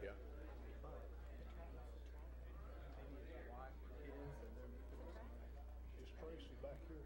Yeah. Is Tracy back here?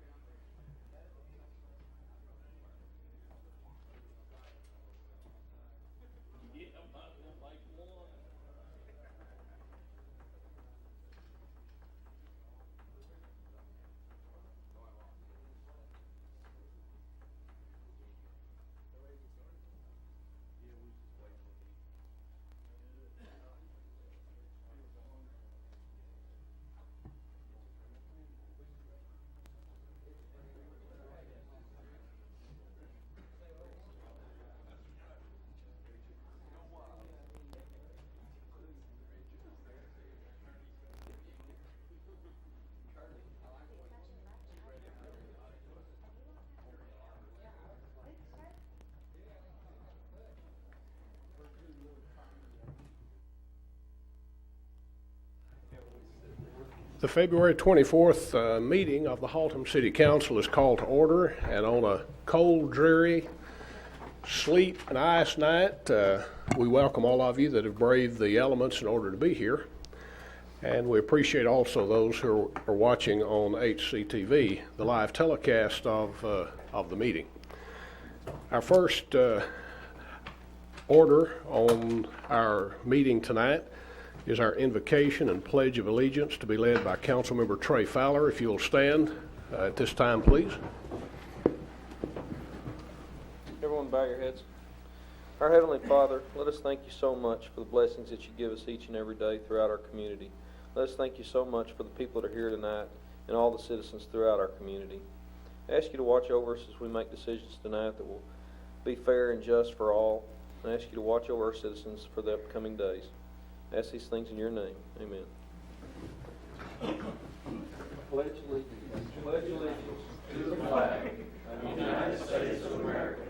The February 24th meeting of the Haltom City Council is called to order, and on a cold, dreary, sleet and ice night, we welcome all of you that have braved the elements in order to be here. And we appreciate also those who are watching on HCTV, the live telecast of the meeting. Our first order on our meeting tonight is our invocation and pledge of allegiance to be led by Councilmember Trey Fowler. If you will stand at this time, please. Everyone bow your heads. Our Heavenly Father, let us thank you so much for the blessings that you give us each and every day throughout our community. Let us thank you so much for the people that are here tonight and all the citizens throughout our community. I ask you to watch over us as we make decisions tonight that will be fair and just for all. I ask you to watch over our citizens for the upcoming days. I ask these things in your name. Amen. Pledge allegiance to the flag of the United States of America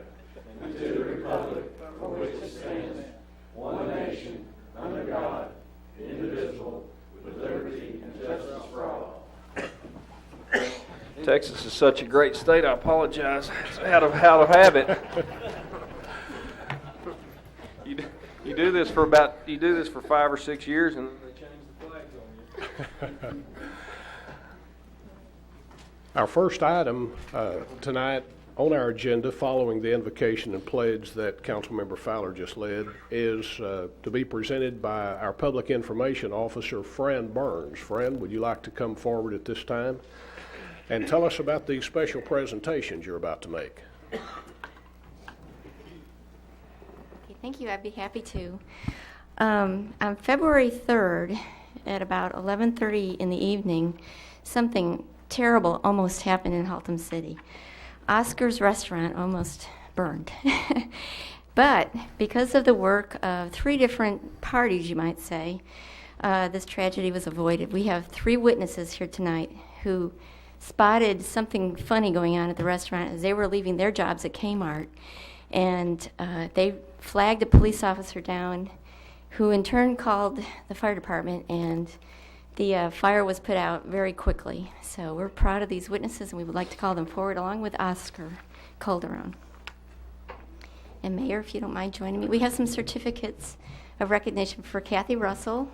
and to the republic for which it stands, one nation, under God, indivisible, with liberty and justice for all. Texas is such a great state. I apologize. It's out of habit. You do this for 5 or 6 years, and then they change the flags on you. Our first item tonight on our agenda, following the invocation and pledge that Councilmember Fowler just led, is to be presented by our Public Information Officer, Fran Burns. Fran, would you like to come forward at this time and tell us about these special presentations you're about to make? Thank you. I'd be happy to. On February 3rd at about 11:30 in the evening, something terrible almost happened in Haltom City. Oscar's restaurant almost burned. But because of the work of 3 different parties, you might say, this tragedy was avoided. We have 3 witnesses here tonight who spotted something funny going on at the restaurant as they were leaving their jobs at Kmart. And they flagged a police officer down, who in turn called the fire department, and the fire was put out very quickly. So we're proud of these witnesses, and we would like to call them forward along with Oscar Calderon. And Mayor, if you don't mind joining me, we have some certificates of recognition for Kathy Russell,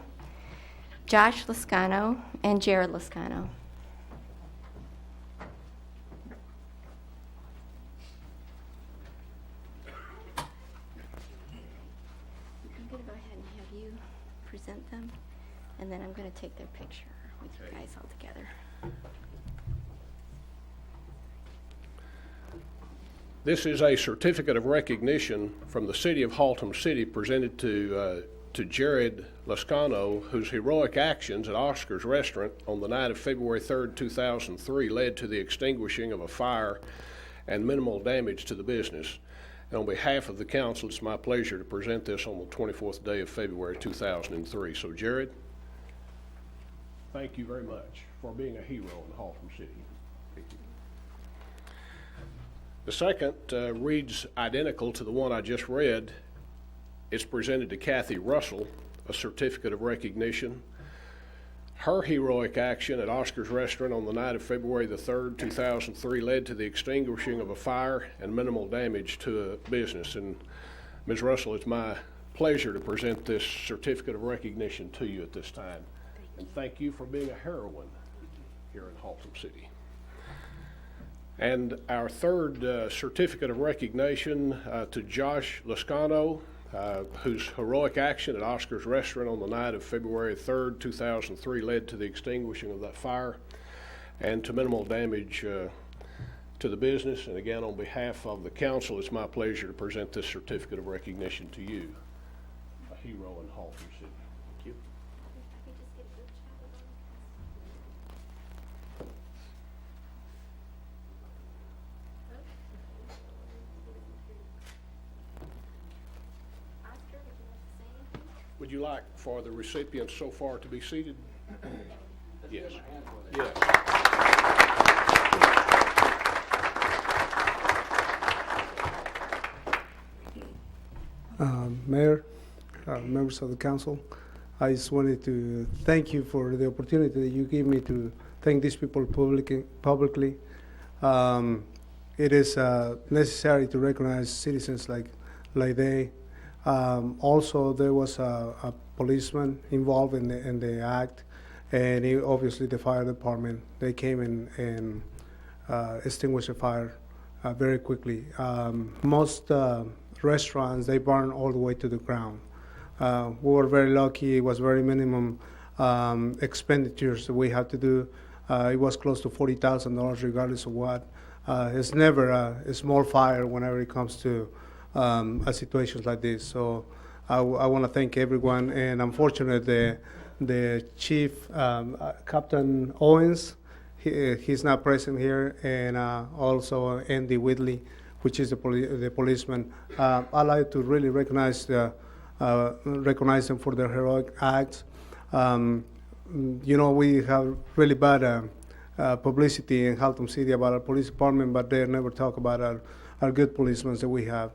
Josh Lascano, and Jared Lascano. Present them, and then I'm going to take their picture with you guys all together. This is a certificate of recognition from the City of Haltom City presented to Jared Lascano, whose heroic actions at Oscar's restaurant on the night of February 3rd, 2003 led to the extinguishing of a fire and minimal damage to the business. And on behalf of the council, it's my pleasure to present this on the 24th day of February 2003. So, Jared, thank you very much for being a hero in Haltom City. Thank you. The second reads identical to the one I just read. It's presented to Kathy Russell, a certificate of recognition. Her heroic action at Oscar's restaurant on the night of February the 3rd, 2003 led to the extinguishing of a fire and minimal damage to a business. And Ms. Russell, it's my pleasure to present this certificate of recognition to you at this time. And thank you for being a heroine here in Haltom City. And our third certificate of recognition to Josh Lascano, whose heroic action at Oscar's Restaurant on the night of February 3rd, 2003 led to the extinguishing of that fire and to minimal damage to the business. And again, on behalf of the council, it's my pleasure to present this certificate of recognition to you, a hero in Haltom City. Thank you. Would you like for the recipients so far to be seated? Yes. Yes. Mayor, members of the council, I just wanted to thank you for the opportunity that you gave me to thank these people publicly. It is necessary to recognize citizens like they. Also, there was a policeman involved in the act, and obviously the fire department. They came and extinguished the fire very quickly. Most restaurants, they burn all the way to the ground. We were very lucky. It was very minimum expenditures that we had to do. It was close to $40,000 regardless of what. It's never a small fire whenever it comes to a situation like this. So I want to thank everyone, and unfortunately the chief, Captain Owens, he's not present here, and also Andy Whitley, which is the policeman. I'd like to really recognize them for their heroic acts. We have really bad publicity in Haltom City about our police department, but they never talk about our good policemen that we have.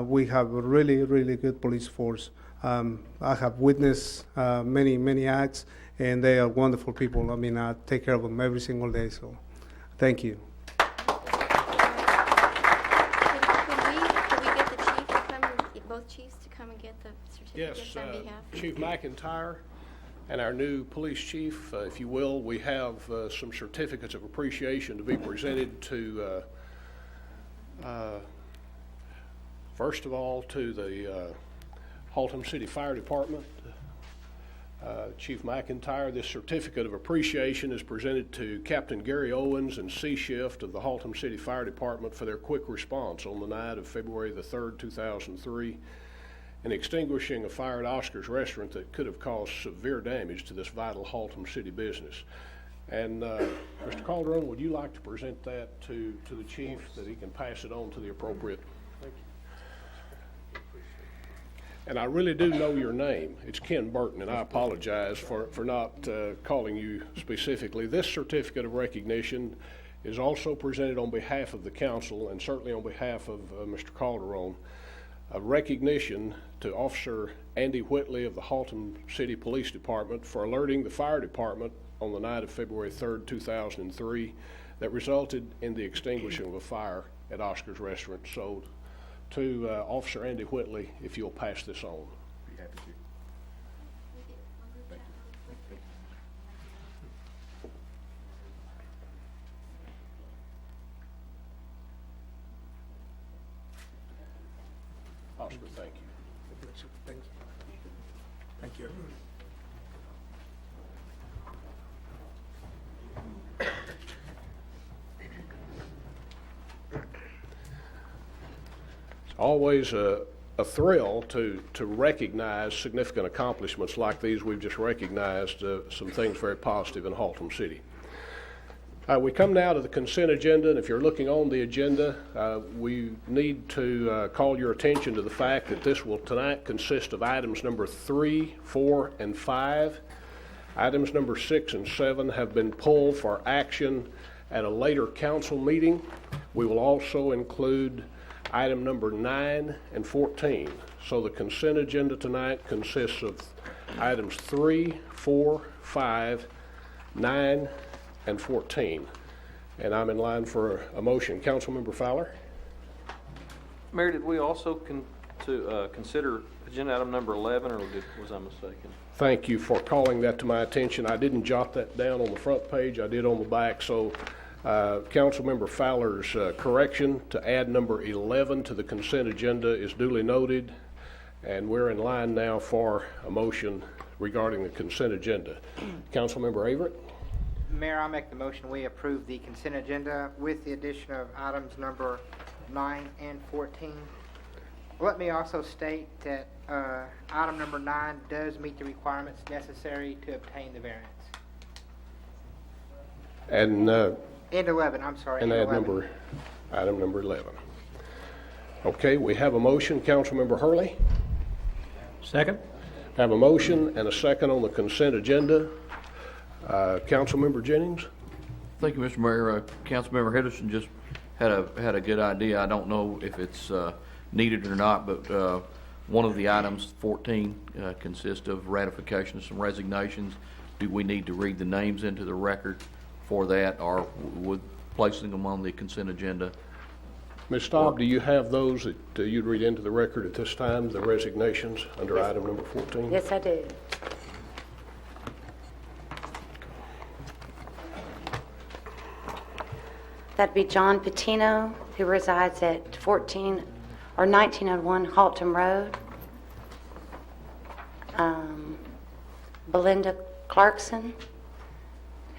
We have a really, really good police force. I have witnessed many acts, and they are wonderful people. I mean, I take care of them every single day, so thank you. Chiefs to come and get the Yes, certificates on behalf? Chief McIntyre and our new police chief, if you will, we have some certificates of appreciation to be presented to, first of all, to the Haltom City Fire Department. Chief McIntyre, this certificate of appreciation is presented to Captain Gary Owens and C Shift of the Haltom City Fire Department for their quick response on the night of February the 3rd, 2003, in extinguishing a fire at Oscar's Restaurant that could have caused severe damage to this vital Haltom City business. And Mr. Calderon, would you like to present that to the chief, that he can pass it on to the appropriate? Thank you. And I really do know your name. It's Ken Burton, and I apologize for not calling you specifically. This certificate of recognition is also presented on behalf of the council, and certainly on behalf of Mr. Calderon, a recognition to Officer Andy Whitley of the Haltom City Police Department for alerting the fire department on the night of February 3rd, 2003, that resulted in the extinguishing of a fire at Oscar's Restaurant. So to Officer Andy Whitley, if you'll pass this on. Be happy to. Oscar, thank you. Thank you. Thank you. It's always a thrill to recognize significant accomplishments like these we've just recognized, some things very positive in Haltom City. We come now to the consent agenda, and if you're looking on the agenda, we need to call your attention to the fact that this will tonight consist of items number 3, 4, and 5. Items number 6 and 7 have been pulled for action at a later council meeting. We will also include item number 9 and 14. So the consent agenda tonight consists of items 3, 4, 5, 9, and 14. And I'm in line for a motion. Councilmember Fowler? Mayor, did we also to consider agenda item number 11, or was I mistaken? Thank you for calling that to my attention. I didn't jot that down on the front page. I did on the back. So Councilmember Fowler's correction to add number 11 to the consent agenda is duly noted, and we're in line now for a motion regarding the consent agenda. Councilmember Averett? Mayor, I'll make the motion. We approve the consent agenda with the addition of items number 9 and 14. Let me also state that item number 9 does meet the requirements necessary to obtain the variance. And 11, I'm sorry. and add item number 11. Okay, we have a motion. Councilmember Hurley? Second. Have a motion and a second on the consent agenda. Councilmember Jennings? Thank you, Mr. Mayor. Councilmember Henderson just had a good idea. I don't know if it's needed or not, but one of the items, 14, consists of ratification of some resignations. Do we need to read the names into the record for that, or with placing them on the consent agenda? Ms. Staub, do you have those that you'd read into the record at this time, the resignations under item number 14? Yes, I do. That'd be John Patino, who resides at 1901 Haltom Road. Belinda Clarkson,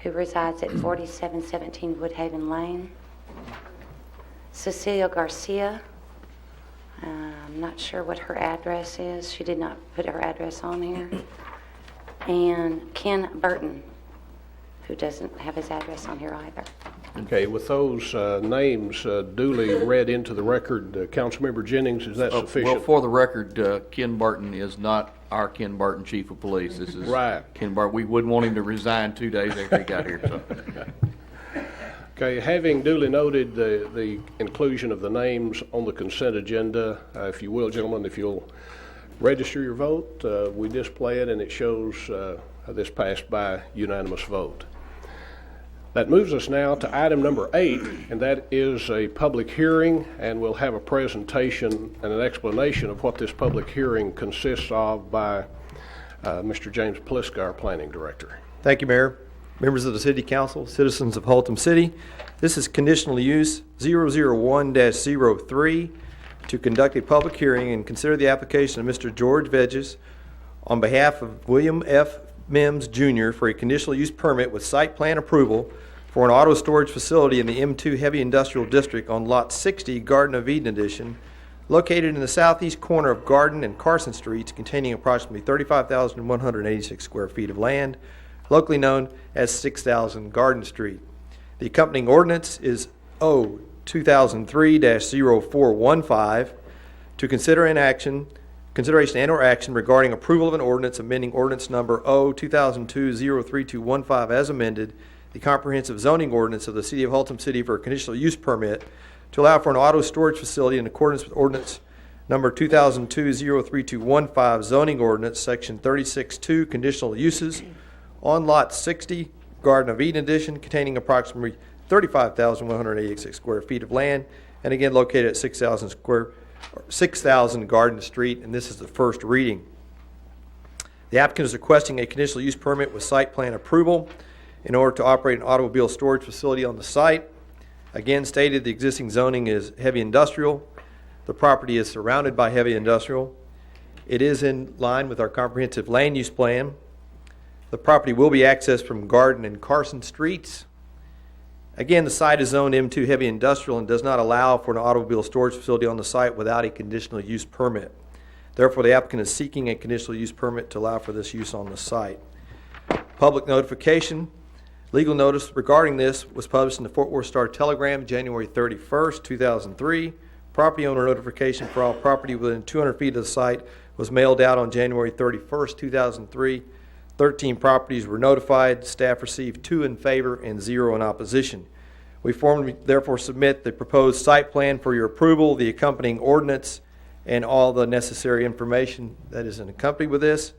who resides at 4717 Woodhaven Lane. Cecilia Garcia, I'm not sure what her address is. She did not put her address on here. And Ken Burton, who doesn't have his address on here either. Okay, with those names duly read into the record, Councilmember Jennings, is that sufficient? Well, for the record, Ken Burton is not our Ken Burton, Chief of Police. This is right. Ken Burton. We wouldn't want him to resign 2 days after he got here. So. Okay, having duly noted the inclusion of the names on the consent agenda, if you will, gentlemen, if you'll register your vote, we display it and it shows this passed by unanimous vote. That moves us now to item number 8, and that is a public hearing, and we'll have a presentation and an explanation of what this public hearing consists of by Mr. James Pliska, our Planning Director. Thank you, Mayor. Members of the City Council, citizens of Haltom City, this is conditional use 001-03 to conduct a public hearing and consider the application of Mr. George Veges on behalf of William F. Mims, Jr. for a conditional use permit with site plan approval for an auto storage facility in the M2 Heavy Industrial District on Lot 60, Garden of Eden Edition, located in the southeast corner of Garden and Carson Streets, containing approximately 35,186 square feet of land, locally known as 6,000 Garden Street. The accompanying ordinance is O 2003-0415 to consideration and/or action regarding approval of an ordinance amending ordinance number O 2002-03215 as amended, the comprehensive zoning ordinance of the City of Haltom City for a conditional use permit to allow for an auto storage facility in accordance with ordinance number 2002-03215 zoning ordinance section 36.2 conditional uses on lot 60 Garden of Eden Edition, containing approximately 35,186 square feet of land, and again located at 6,000 Garden Street, and this is the first reading. The applicant is requesting a conditional use permit with site plan approval in order to operate an automobile storage facility on the site. Again stated, the existing zoning is heavy industrial. The property is surrounded by heavy industrial. It is in line with our comprehensive land use plan. The property will be accessed from Garden and Carson Streets. Again, the site is zoned M2 heavy industrial and does not allow for an automobile storage facility on the site without a conditional use permit. Therefore, the applicant is seeking a conditional use permit to allow for this use on the site. Public notification. Legal notice regarding this was published in the Fort Worth Star-Telegram January 31st, 2003. Property owner notification for all property within 200 feet of the site was mailed out on January 31st, 2003. 13 properties were notified. Staff received 2 in favor and 0 in opposition. We formally therefore submit the proposed site plan for your approval, the accompanying ordinance, and all the necessary information that is accompanied with this.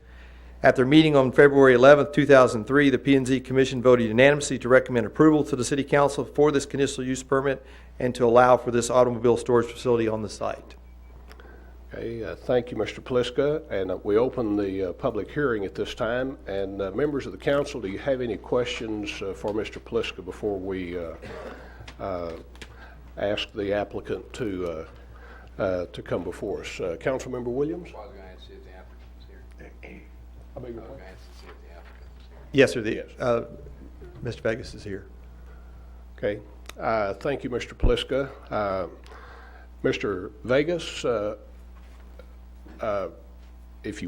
At their meeting on February 11th, 2003, the P&Z Commission voted unanimously to recommend approval to the City Council for this conditional use permit and to allow for this automobile storage facility on the site. Okay, thank you, Mr. Pliska, and we open the public hearing at this time. And members of the council, do you have any questions for Mr. Pliska before we ask the applicant to come before us? Councilmember Williams? I was going to ask if the applicant was here. I beg your I was pardon? going to ask to see if the applicant was here. Yes, sir. Mr. Vegas is here. Okay, thank you, Mr. Pliska. Mr. Vegas, if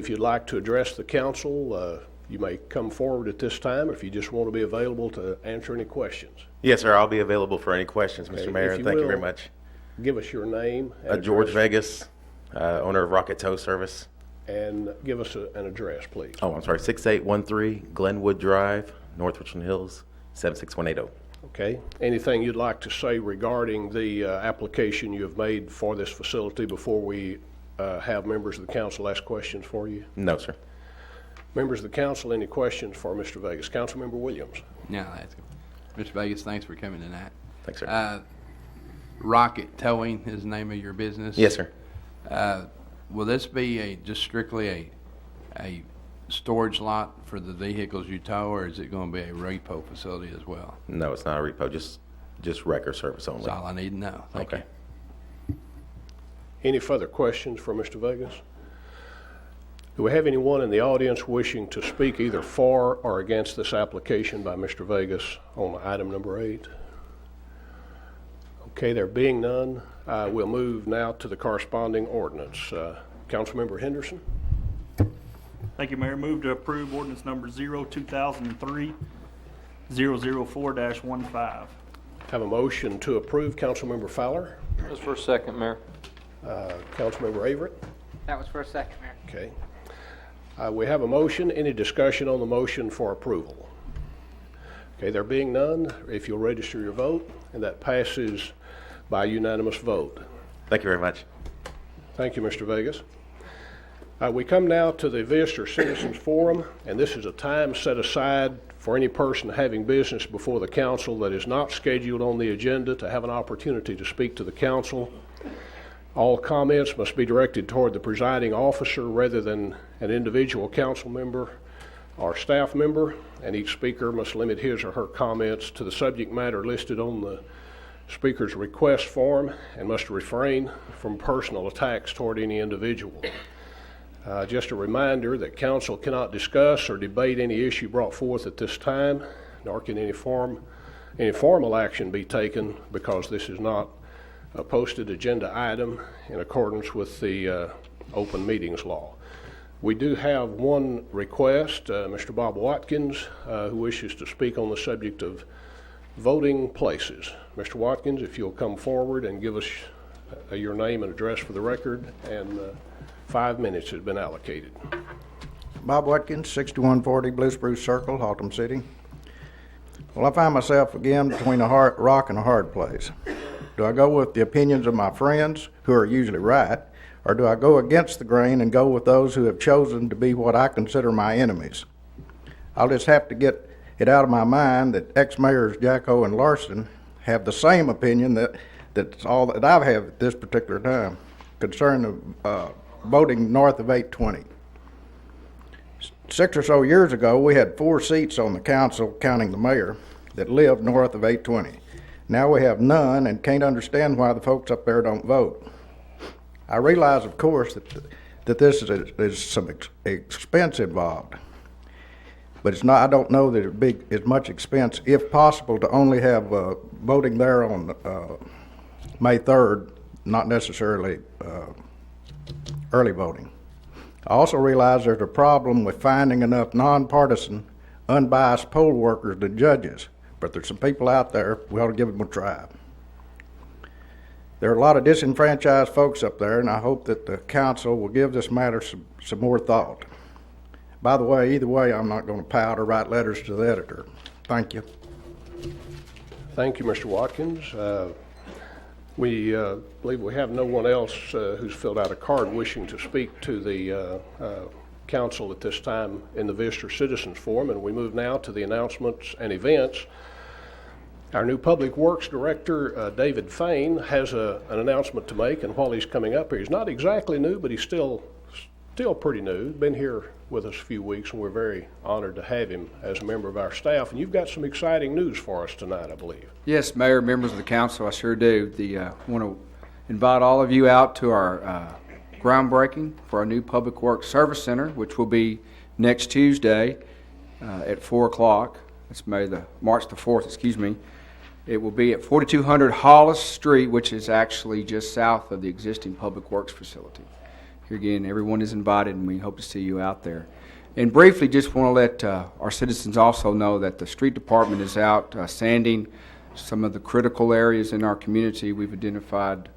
you'd like to address the council, you may come forward at this time, if you just want to be available to answer any questions. Yes, sir. I'll be available for any questions, Okay, Mr. Mayor. if you Thank you very will, much. Give us your name. And George address, Vegas, owner of Rocket Tow Service. and give us an address, please. Oh, I'm sorry, 6813 Glenwood Drive, North Richland Hills, 76180. Okay. Anything you'd like to say regarding the application you have made for this facility before we have members of the council ask questions for you? No, sir. Members of the council, any questions for Mr. Vegas? Councilmember Williams? No, that's good. Mr. Vegas, thanks for coming tonight. Thanks, sir. Rocket Towing is the name of your business? Yes, sir. Will this be just strictly a storage lot for the vehicles you tow, or is it going to be a repo facility as well? No, it's not a repo, just wrecker service only. That's all I need to know. Thank Okay. you. Any further questions for Mr. Vegas? Do we have anyone in the audience wishing to speak either for or against this application by Mr. Vegas on item number 8? Okay, there being none, we'll move now to the corresponding ordinance. Councilmember Henderson? Thank you, Mayor. Move to approve ordinance number 0-2003, 004-15. Have a motion to approve. Councilmember Fowler? Just for a second, Mayor. Councilmember Averett? That was for a second, Mayor. Okay. We have a motion. Any discussion on the motion for approval? Okay, there being none, if you'll register your vote, and that passes by unanimous vote. Thank you very much. Thank you, Mr. Vegas. We come now to the Visitor Citizens Forum, and this is a time set aside for any person having business before the council that is not scheduled on the agenda to have an opportunity to speak to the council. All comments must be directed toward the presiding officer rather than an individual council member or staff member, and each speaker must limit his or her comments to the subject matter listed on the speaker's request form and must refrain from personal attacks toward any individual. Just a reminder that council cannot discuss or debate any issue brought forth at this time, nor can any formal action be taken because this is not a posted agenda item in accordance with the open meetings law. We do have one request, Mr. Bob Watkins, who wishes to speak on the subject of voting places. Mr. Watkins, if you'll come forward and give us your name and address for the record, and 5 minutes has been allocated. Bob Watkins, 6140 Blue Spruce Circle, Haltom City. Well, I find myself again between a rock and a hard place. Do I go with the opinions of my friends, who are usually right, or do I go against the grain and go with those who have chosen to be what I consider my enemies? I'll just have to get it out of my mind that ex-mayors Jacko and Larson have the same opinion that's all that I have at this particular time concerning voting north of 820. 6 or so years ago, we had 4 seats on the council, counting the mayor, that lived north of 820. Now we have none and can't understand why the folks up there don't vote. I realize, of course, that this is some expense involved, but it's not. I don't know that it'd be as much expense, if possible, to only have voting there on May 3rd, not necessarily early voting. I also realize there's a problem with finding enough nonpartisan, unbiased poll workers to judges, but there's some people out there, we ought to give them a try. There are a lot of disenfranchised folks up there, and I hope that the council will give this matter some more thought. By the way, either way, I'm not going to pout or write letters to the editor. Thank you. Thank you, Mr. Watkins. We believe we have no one else who's filled out a card wishing to speak to the council at this time in the Visitor Citizens Forum, and we move now to the announcements and events. Our new Public Works Director, David Fain, has an announcement to make, and while he's coming up here, he's not exactly new, but he's still pretty new. Been here with us a few weeks, and we're very honored to have him as a member of our staff. And you've got some exciting news for us tonight, I believe. Yes, Mayor, members of the council, I sure do. Want to invite all of you out to our groundbreaking for our new Public Works Service Center, which will be next Tuesday at 4 o'clock. It's March the 4th, excuse me. It will be at 4200 Hollis Street, which is actually just south of the existing Public Works facility. Here again, everyone is invited, and we hope to see you out there. And briefly, just want to let our citizens also know that the street department is out sanding some of the critical areas in our community. We've identified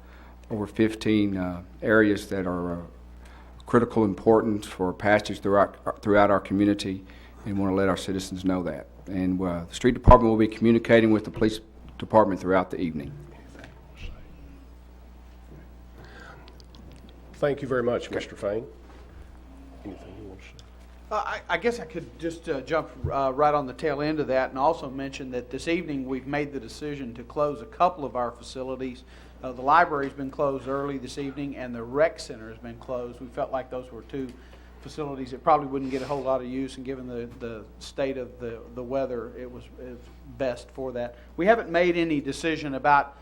over 15 areas that are critical importance for passage throughout our community, and want to let our citizens know that. And the street department will be communicating with the police department throughout the evening. Thank you very much, Mr. Fain. Anything you want to say? I guess I could just jump right on the tail end of that and also mention that this evening we've made the decision to close a couple of our facilities. The library's been closed early this evening, and the rec center has been closed. We felt like those were two facilities that probably wouldn't get a whole lot of use, and given the state of the weather, it was best for that. We haven't made any decision about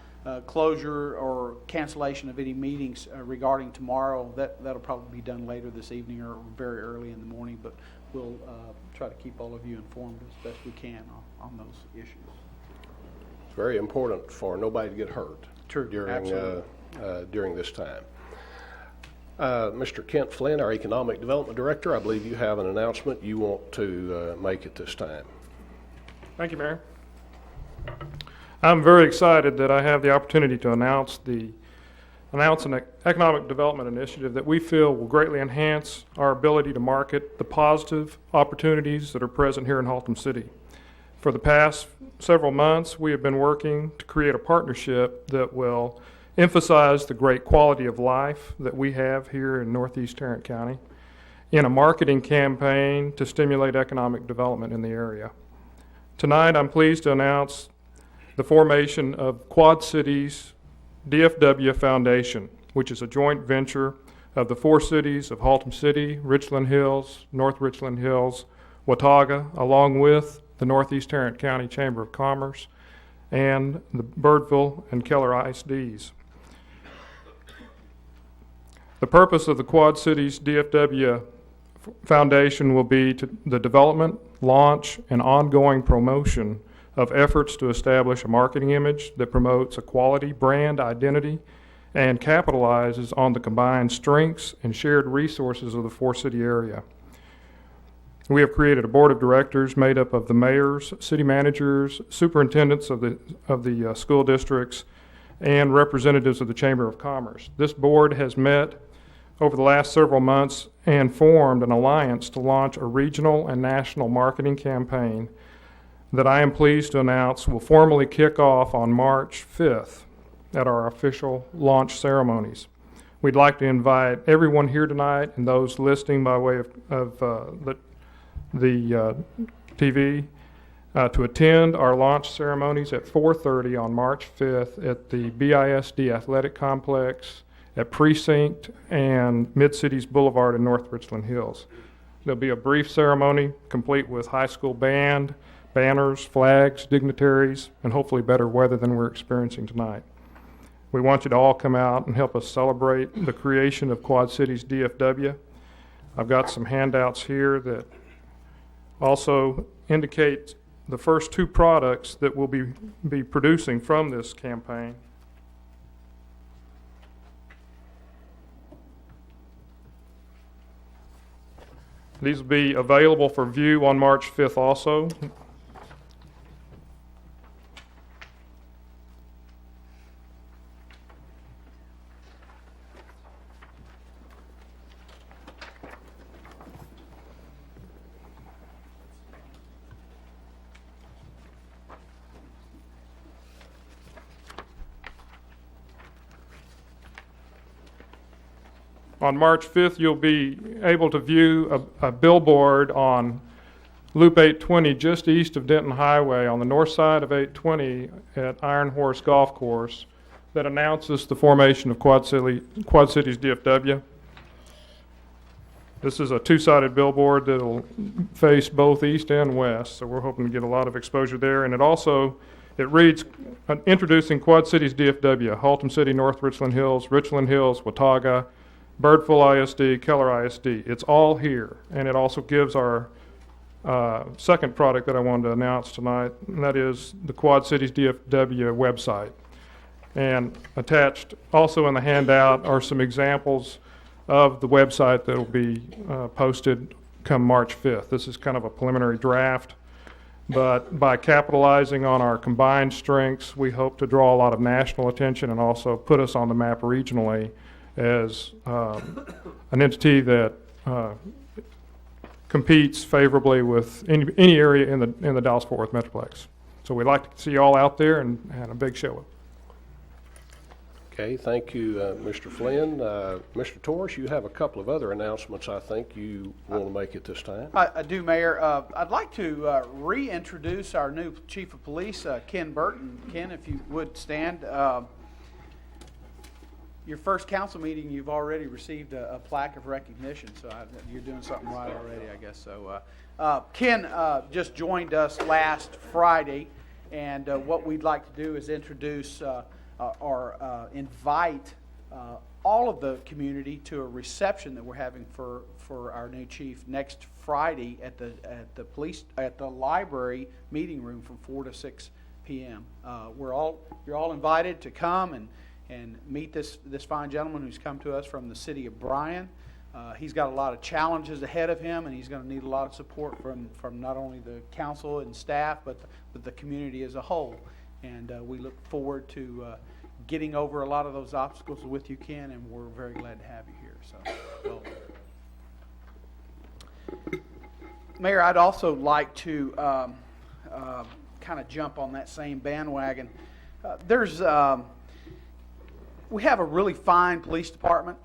closure or cancellation of any meetings regarding tomorrow. That'll probably be done later this evening or very early in the morning, but we'll try to keep all of you informed as best we can on those issues. It's very important for nobody to get hurt. True, during this time. Mr. Kent Flynn, our Economic Development Director, I believe you have an announcement you want to make at this time. Thank you, Mayor. I'm very excited that I have the opportunity to announce an economic development initiative that we feel will greatly enhance our ability to market the positive opportunities that are present here in Haltom City. For the past several months, we have been working to create a partnership that will emphasize the great quality of life that we have here in Northeast Tarrant County in a marketing campaign to stimulate economic development in the area. Tonight, I'm pleased to announce the formation of Quad Cities DFW Foundation, which is a joint venture of the 4 cities of Haltom City, Richland Hills, North Richland Hills, Watauga, along with the Northeast Tarrant County Chamber of Commerce, and the Birdville and Keller ISDs. The purpose of the Quad Cities DFW Foundation will be the development, launch, and ongoing promotion of efforts to establish a marketing image that promotes a quality brand identity and capitalizes on the combined strengths and shared resources of the 4-city area. We have created a board of directors made up of the mayors, city managers, superintendents of the school districts, and representatives of the Chamber of Commerce. This board has met over the last several months and formed an alliance to launch a regional and national marketing campaign that I am pleased to announce will formally kick off on March 5th at our official launch ceremonies. We'd like to invite everyone here tonight and those listening by way of the TV to attend our launch ceremonies at 4:30 on March 5th at the BISD Athletic Complex at Precinct and Mid-Cities Boulevard in North Richland Hills. There'll be a brief ceremony complete with high school band, banners, flags, dignitaries, and hopefully better weather than we're experiencing tonight. We want you to all come out and help us celebrate the creation of Quad Cities DFW. I've got some handouts here that also indicate the first 2 products that we'll be producing from this campaign. These will be available for view on March 5th also. On March 5th, you'll be able to view a billboard on Loop 820 just east of Denton Highway on the north side of 820 at Iron Horse Golf Course that announces the formation of Quad Cities DFW. This is a two-sided billboard that'll face both east and west, so we're hoping to get a lot of exposure there. And it reads, introducing Quad Cities DFW, Haltom City, North Richland Hills, Watauga, Birdville ISD, Keller ISD. It's all here, and it also gives our second product that I wanted to announce tonight, and that is the Quad Cities DFW website. And attached also in the handout are some examples of the website that will be posted come March 5th. This is kind of a preliminary draft, but by capitalizing on our combined strengths, we hope to draw a lot of national attention and also put us on the map regionally as an entity that competes favorably with any area in the Dallas-Fort Worth Metroplex. So we'd like to see you all out there and a big show. Okay, thank you, Mr. Flynn. Mr. Torres, you have a couple of other announcements I think you want to make at this time. I do, Mayor. I'd like to reintroduce our new Chief of Police, Ken Burton. Ken, if you would stand. Your first council meeting, you've already received a plaque of recognition, so you're doing something right already, I guess. So, Ken just joined us last Friday, and what we'd like to do is introduce or invite all of the community to a reception that we're having for our new chief next Friday at the library meeting room from 4 to 6 p.m. You're all invited to come and meet this fine gentleman who's come to us from the city of Bryan. He's got a lot of challenges ahead of him, and he's going to need a lot of support from not only the council and staff, but the community as a whole. And we look forward to getting over a lot of those obstacles with you, Ken, and we're very glad to have you here. So, well. Mayor, I'd also like to kind of jump on that same bandwagon. We have a really fine police department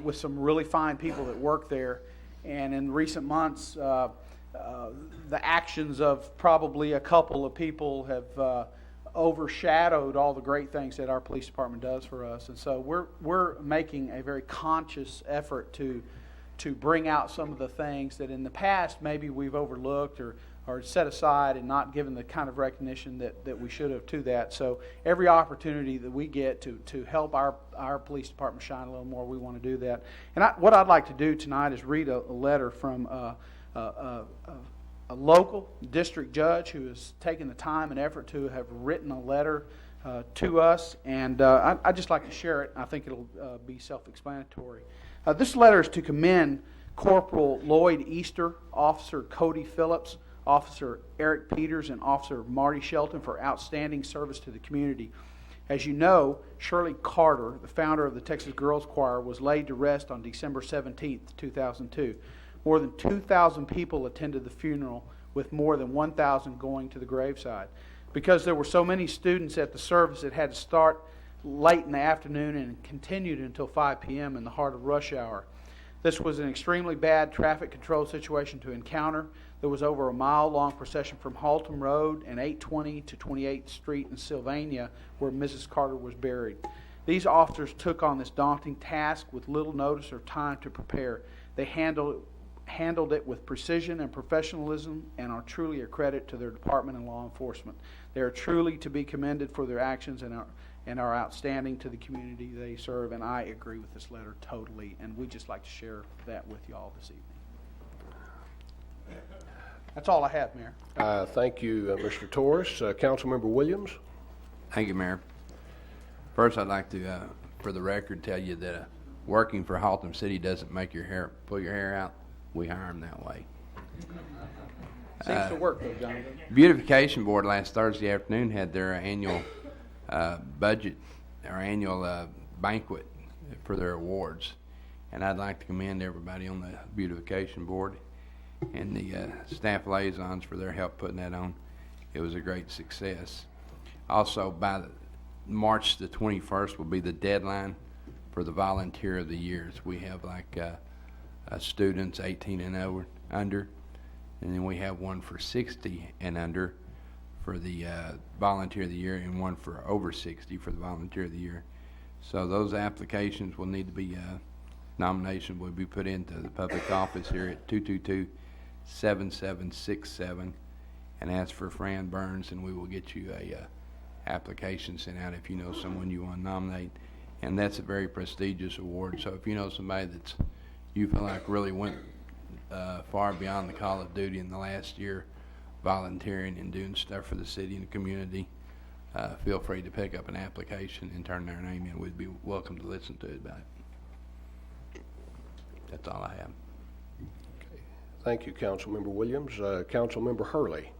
with some really fine people that work there, and in recent months, the actions of probably a couple of people have overshadowed all the great things that our police department does for us. And so we're making a very conscious effort to bring out some of the things that in the past maybe we've overlooked or set aside and not given the kind of recognition that we should have to that. So every opportunity that we get to help our police department shine a little more, we want to do that. And what I'd like to do tonight is read a letter from a local district judge who has taken the time and effort to have written a letter to us, and I'd just like to share it. I think it'll be self-explanatory. This letter is to commend Corporal Lloyd Easter, Officer Cody Phillips, Officer Eric Peters, and Officer Marty Shelton for outstanding service to the community. As you know, Shirley Carter, the founder of the Texas Girls Choir, was laid to rest on December 17, 2002. More than 2,000 people attended the funeral, with more than 1,000 going to the graveside. Because there were so many students at the service, it had to start late in the afternoon and continued until 5 p.m. in the heart of rush hour. This was an extremely bad traffic control situation to encounter. There was over a mile-long procession from Haltom Road and 820 to 28th Street in Sylvania, where Mrs. Carter was buried. These officers took on this daunting task with little notice or time to prepare. They handled it with precision and professionalism and are truly a credit to their department and law enforcement. They are truly to be commended for their actions and are outstanding to the community they serve, and I agree with this letter totally, and we'd just like to share that with you all this evening. That's all I have, Mayor. Thank you, Mr. Torres. Councilmember Williams. Thank you, Mayor. First, I'd like to, for the record, tell you that working for Haltom City doesn't make pull your hair out. We hire them that way. Seems to work, though, Jonathan. Beautification Board last Thursday afternoon had their annual budget, or annual banquet for their awards. And I'd like to commend everybody on the Beautification Board and the staff liaisons for their help putting that on. It was a great success. Also, by March the 21st will be the deadline for the Volunteer of the Years. We have like students 18 and under, And then we have one for 60 and under for the Volunteer of the Year, and one for over 60 for the Volunteer of the Year. So those applications will need to be, nomination will be put into the public office here at 222-7767 and ask for Fran Burns, and we will get you a application sent out if you know someone you want to nominate. And that's a very prestigious award. So if you know somebody that's you feel like really went far beyond the call of duty in the last year, volunteering and doing stuff for the city and the community, feel free to pick up an application and turn their name in. We'd be welcome to listen to it about it. That's all I have. Okay. Thank you, Councilmember Williams. Councilmember Hurley.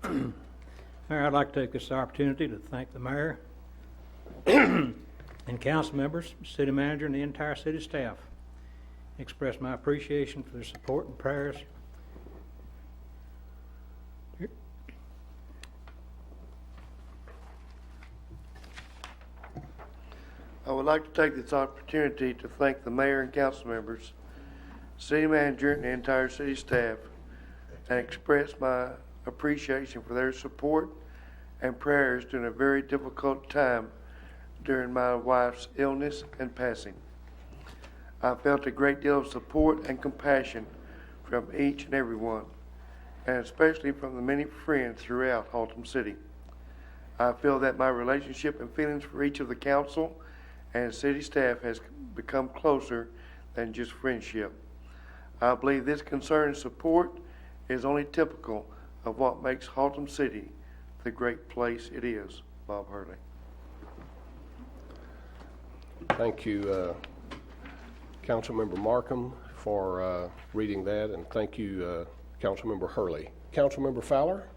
Mayor, I'd like to take this opportunity to thank the mayor and council members, city manager, and the entire city staff. Express my appreciation for their support and prayers. I would like to take this opportunity to thank the mayor and council members, city manager, and the entire city staff, and express my appreciation for their support and prayers during a very difficult time during my wife's illness and passing. I felt a great deal of support and compassion from each and every one, and especially from the many friends throughout Haltom City. I feel that my relationship and feelings for each of the council and city staff has become closer than just friendship. I believe this concern and support is only typical of what makes Haltom City the great place it is. Bob Hurley. Thank you, Councilmember Markham, for reading that, and thank you, Councilmember Hurley. Councilmember Fowler?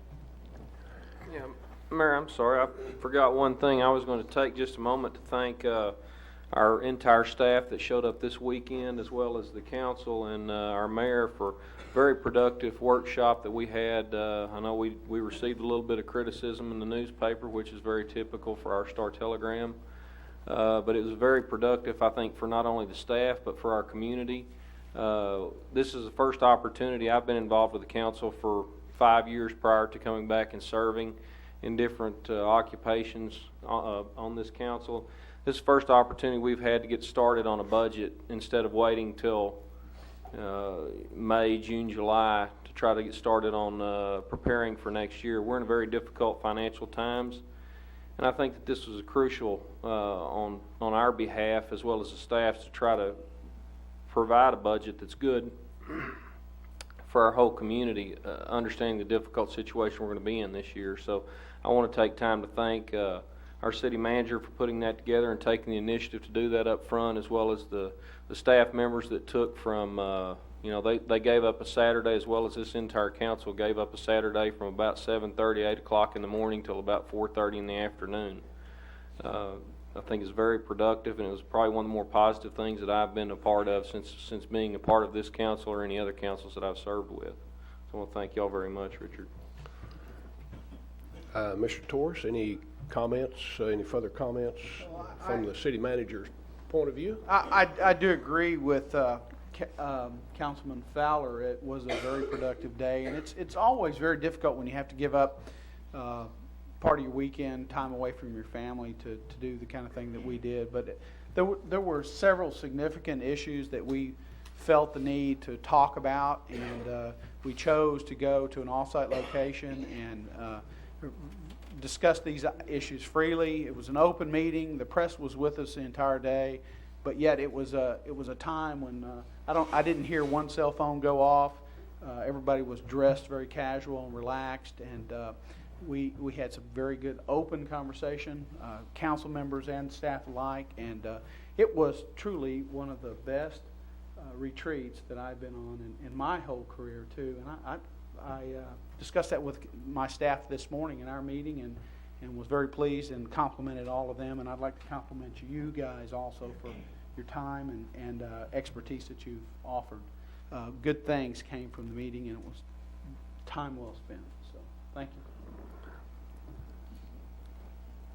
Yeah, Mayor, I'm sorry. I forgot one thing. I was going to take just a moment to thank our entire staff that showed up this weekend, as well as the council and our mayor for a very productive workshop that we had. I know we received a little bit of criticism in the newspaper, which is very typical for our Star Telegram. But it was very productive, I think, for not only the staff, but for our community. This is the first opportunity. I've been involved with the council for 5 years prior to coming back and serving in different occupations on this council. This is the first opportunity we've had to get started on a budget instead of waiting till May, June, July to try to get started on preparing for next year. We're in very difficult financial times, and I think that this was crucial on our behalf as well as the staff's to try to provide a budget that's good for our whole community, understanding the difficult situation we're going to be in this year. So I want to take time to thank our city manager for putting that together and taking the initiative to do that up front, as well as the staff members that took from, they gave up a Saturday, as well as this entire council gave up a Saturday from about 7:30, 8 o'clock in the morning till about 4:30 in the afternoon. I think it's very productive, and it was probably one of the more positive things that I've been a part of since being a part of this council or any other councils that I've served with. So I want to thank y'all very much, Richard. Mr. Torres, any comments, any further comments from the city manager's point of view? I do agree with Councilman Fowler. It was a very productive day, and it's always very difficult when you have to give up part of your weekend time away from your family to do the kind of thing that we did. But there were several significant issues that we felt the need to talk about, and we chose to go to an off-site location and discuss these issues freely. It was an open meeting. The press was with us the entire day, but yet it was a time when I didn't hear one cell phone go off. Everybody was dressed very casual and relaxed, and we had some very good open conversation, council members and staff alike, and it was truly one of the best retreats that I've been on in my whole career too. And I discussed that with my staff this morning in our meeting, and was very pleased and complimented all of them. And I'd like to compliment you guys also for your time and expertise that you've offered. Good things came from the meeting, and it was time well spent. So thank you.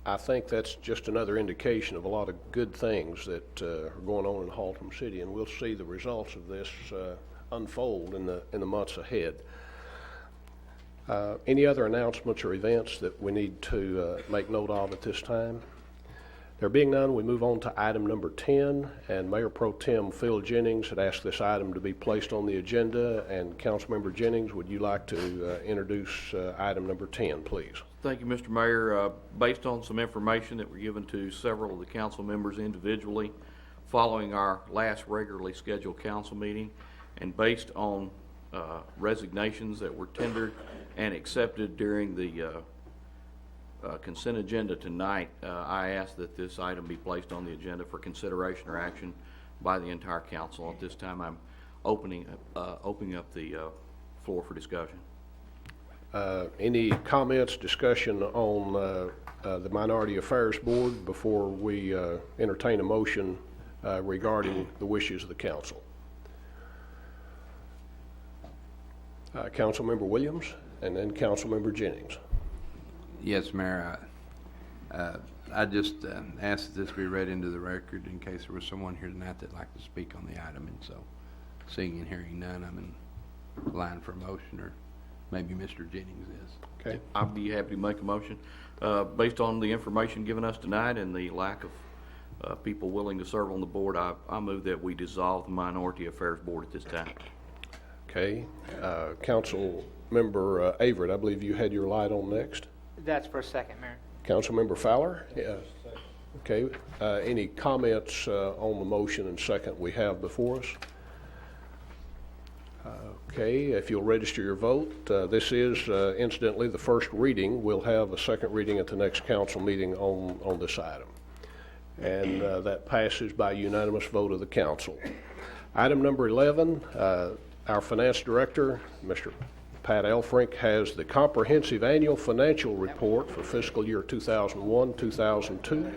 I think that's just another indication of a lot of good things that are going on in Haltom City, and we'll see the results of this unfold in the months ahead. Any other announcements or events that we need to make note of at this time? There being none, we move on to item number 10, and Mayor Pro Tem Phil Jennings had asked this item to be placed on the agenda, and Councilmember Jennings, would you like to introduce item number 10, please? Thank you, Mr. Mayor. Based on some information that were given to several of the council members individually following our last regularly scheduled council meeting, and based on resignations that were tendered and accepted during the consent agenda tonight, I ask that this item be placed on the agenda for consideration or action by the entire council. At this time, I'm opening up the floor for discussion. Any comments, discussion on the Minority Affairs Board before we entertain a motion regarding the wishes of the council? Councilmember Williams and then Councilmember Jennings. Yes, Mayor. I just asked that this be read into the record in case there was someone here tonight that'd like to speak on the item, and so seeing and hearing none, I'm in line for a motion, or maybe Mr. Jennings is. Okay. I'd be happy to make a motion. Based on the information given us tonight and the lack of people willing to serve on the board, I move that we dissolve the Minority Affairs Board at this time. Okay. Councilmember Averett, I believe you had your light on next. That's for a second, Mayor. Councilmember Fowler? Yeah. Okay. Any comments on the motion and second we have before us? Okay. If you'll register your vote, this is incidentally the first reading. We'll have a second reading at the next council meeting on this item. And that passes by unanimous vote of the council. Item number 11, our finance director, Mr. Pat Elfrink, has the comprehensive annual financial report for fiscal year 2001-2002.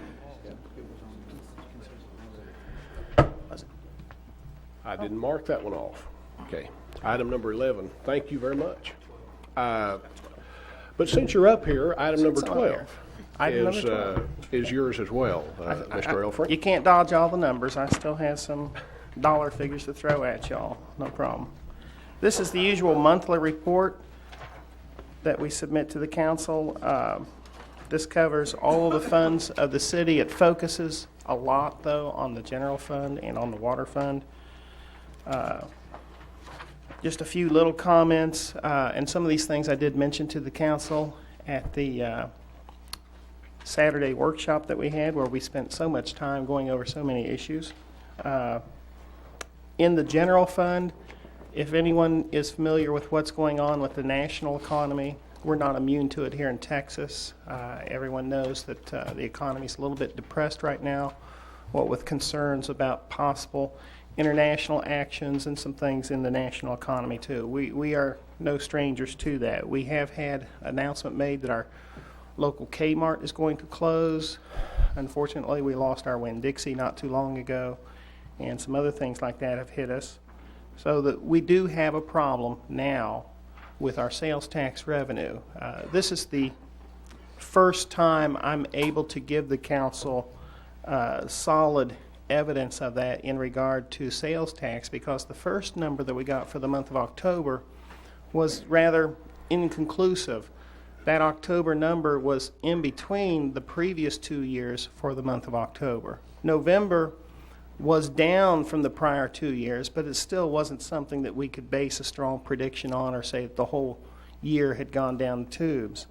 I didn't mark that one off. Okay. Item number 11. Thank you very much. But since you're up here, item number 12 is yours as well, Mr. Elfrink. You can't dodge all the numbers. I still have some dollar figures to throw at y'all. No problem. This is the usual monthly report that we submit to the council. This covers all of the funds of the city. It focuses a lot, though, on the general fund and on the water fund. Just a few little comments, and some of these things I did mention to the council at the Saturday workshop that we had, where we spent so much time going over so many issues. In the general fund, if anyone is familiar with what's going on with the national economy, we're not immune to it here in Texas. Everyone knows that the economy is a little bit depressed right now, what with concerns about possible international actions and some things in the national economy too. We are no strangers to that. We have had an announcement made that our local Kmart is going to close. Unfortunately, we lost our Winn-Dixie not too long ago, and some other things like that have hit us. So that we do have a problem now with our sales tax revenue. This is the first time I'm able to give the council solid evidence of that in regard to sales tax, because the first number that we got for the month of October was rather inconclusive. That October number was in between the previous 2 years for the month of October. November was down from the prior 2 years, but it still wasn't something that we could base a strong prediction on or say that the whole year had gone down the tubes.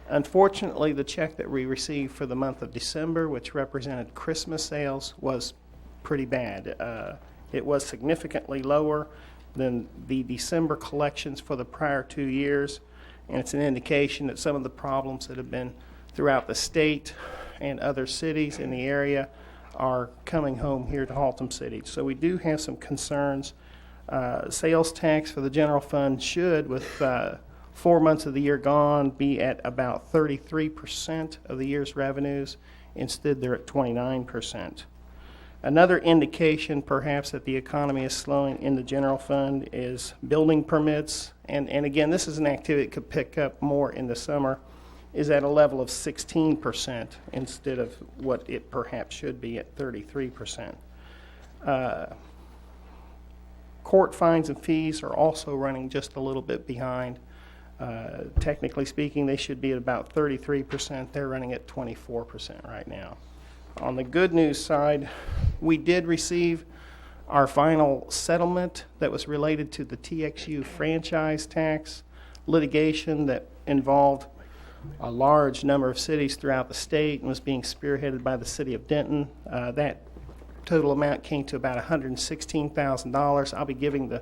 Unfortunately, the check that we received for the month of December, which represented Christmas sales, was pretty bad. It was significantly lower than the December collections for the prior 2 years, and it's an indication that some of the problems that have been throughout the state and other cities in the area are coming home here to Haltom City. So we do have some concerns. Sales tax for the general fund should, with 4 months of the year gone, be at about 33% of the year's revenues. Instead, they're at 29%. Another indication, perhaps, that the economy is slowing in the general fund is building permits. And again, this is an activity that could pick up more in the summer, is at a level of 16% instead of what it perhaps should be at 33%. Court fines and fees are also running just a little bit behind. Technically speaking, they should be at about 33%. They're running at 24% right now. On the good news side, we did receive our final settlement that was related to the TXU franchise tax litigation that involved a large number of cities throughout the state and was being spearheaded by the city of Denton. That total amount came to about $116,000. I'll be giving the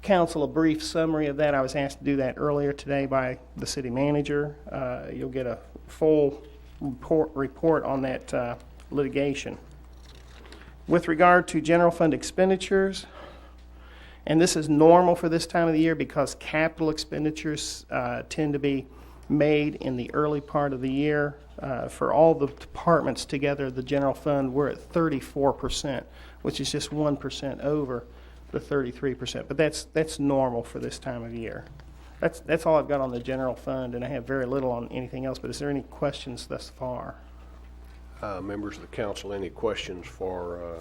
council a brief summary of that. I was asked to do that earlier today by the city manager. You'll get a full report on that litigation. With regard to general fund expenditures, and this is normal for this time of the year because capital expenditures tend to be made in the early part of the year. For all the departments together, the general fund, we're at 34%, which is just 1% over the 33%. But that's normal for this time of year. That's all I've got on the general fund, and I have very little on anything else. But is there any questions thus far? Members of the council, any questions for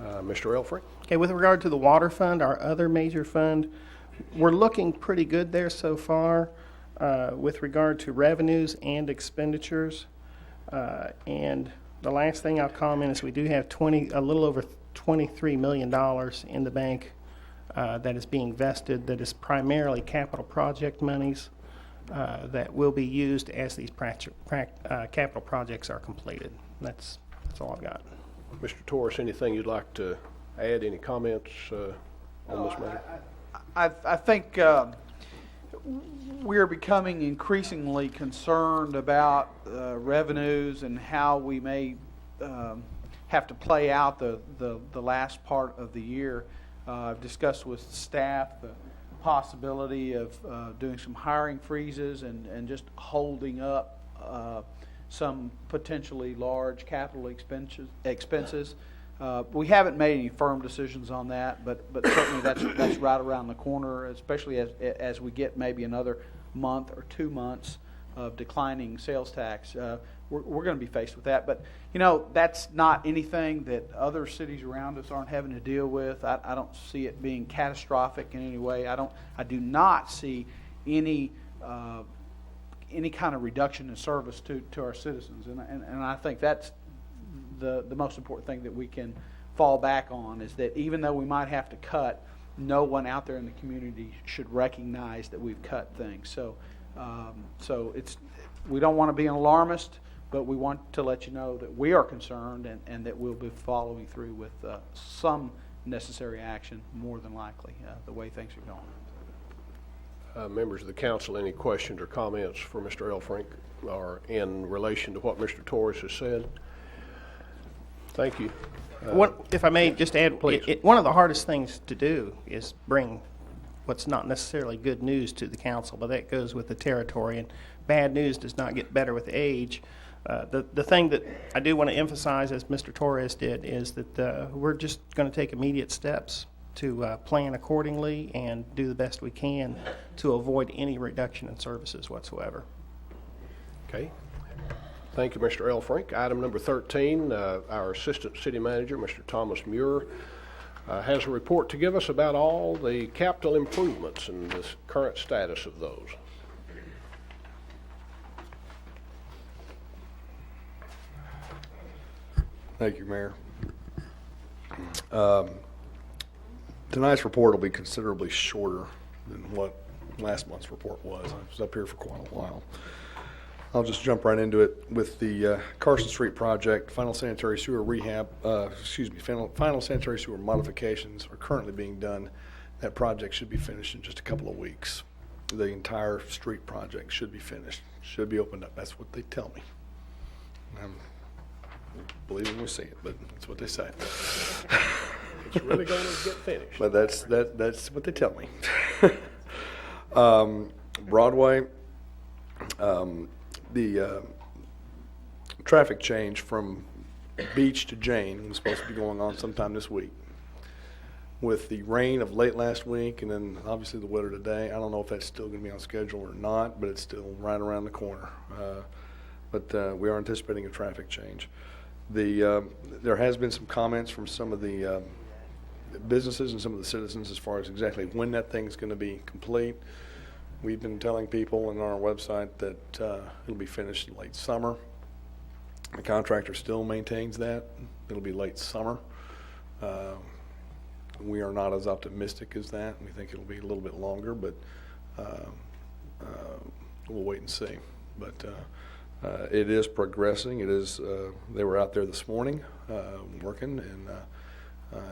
Mr. Elfrink? Okay, with regard to the water fund, our other major fund, we're looking pretty good there so far with regard to revenues and expenditures. And the last thing I'll comment is we do have a little over $23 million in the bank that is being vested, that is primarily capital project monies that will be used as these capital projects are completed. That's all I've got. Mr. Torres, anything you'd like to add? Any comments on this matter? I think we're becoming increasingly concerned about revenues and how we may have to play out the last part of the year. I've discussed with staff the possibility of doing some hiring freezes and just holding up some potentially large capital expenses. We haven't made any firm decisions on that, but certainly that's right around the corner, especially as we get maybe another month or 2 months of declining sales tax. We're going to be faced with that. But, that's not anything that other cities around us aren't having to deal with. I don't see it being catastrophic in any way. I do not see any kind of reduction in service to our citizens. And I think that's the most important thing that we can fall back on, is that even though we might have to cut, no one out there in the community should recognize that we've cut things. So we don't want to be an alarmist, but we want to let you know that we are concerned and that we'll be following through with some necessary action, more than likely, the way things are going. Members of the council, any questions or comments for Mr. Elfrink or in relation to what Mr. Torres has said? Thank you. If I may just add, one of the hardest things to do is bring what's not necessarily good news to the council, but that goes with the territory, and bad news does not get better with age. The thing that I do want to emphasize, as Mr. Torres did, is that we're just going to take immediate steps to plan accordingly and do the best we can to avoid any reduction in services whatsoever. Okay. Thank you, Mr. Elfrink. Item number 13, our Assistant City Manager, Mr. Thomas Muir, has a report to give us about all the capital improvements and the current status of those. Thank you, Mayor. Tonight's report will be considerably shorter than what last month's report was. I was up here for quite a while. I'll just jump right into it with the Carson Street project. Final sanitary sewer modifications are currently being done. That project should be finished in just a couple of weeks. The entire street project should be finished, should be opened up. That's what they tell me. Believe it when we see it, but that's what they say. It's really going to get finished. But that's what they tell me. Broadway, the traffic change from Beach to Jane was supposed to be going on sometime this week. With the rain of late last week and then obviously the weather today, I don't know if that's still going to be on schedule or not, but it's still right around the corner. But we are anticipating a traffic change. There has been some comments from some of the businesses and some of the citizens as far as exactly when that thing's going to be complete. We've been telling people on our website that it'll be finished in late summer. The contractor still maintains that. It'll be late summer. We are not as optimistic as that. We think it'll be a little bit longer, but we'll wait and see. But it is progressing. It is. They were out there this morning working, and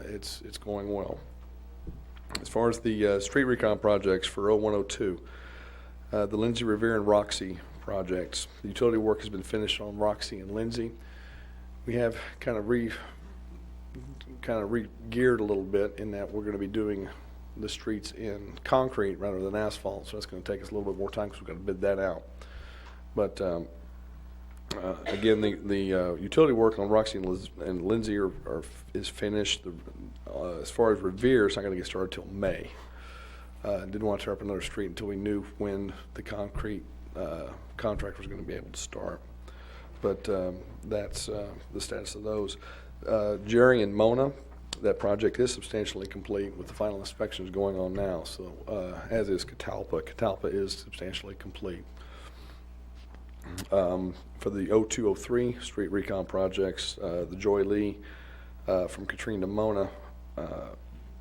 it's going well. As far as the street recon projects for 0102, the Lindsay, Revere, and Roxy projects, the utility work has been finished on Roxy and Lindsay. We have kind of re-geared a little bit in that we're going to be doing the streets in concrete rather than asphalt, so that's going to take us a little bit more time because we've got to bid that out. But again, the utility work on Roxy and Lindsay is finished. As far as Revere, it's not going to get started till May. Didn't want to tear up another street until we knew when the concrete contract was going to be able to start. But that's the status of those. Jerry and Mona, that project is substantially complete with the final inspections going on now. So as is Catalpa. Catalpa is substantially complete. For the 0203 street recon projects, the Joy Lee from Katrina to Mona,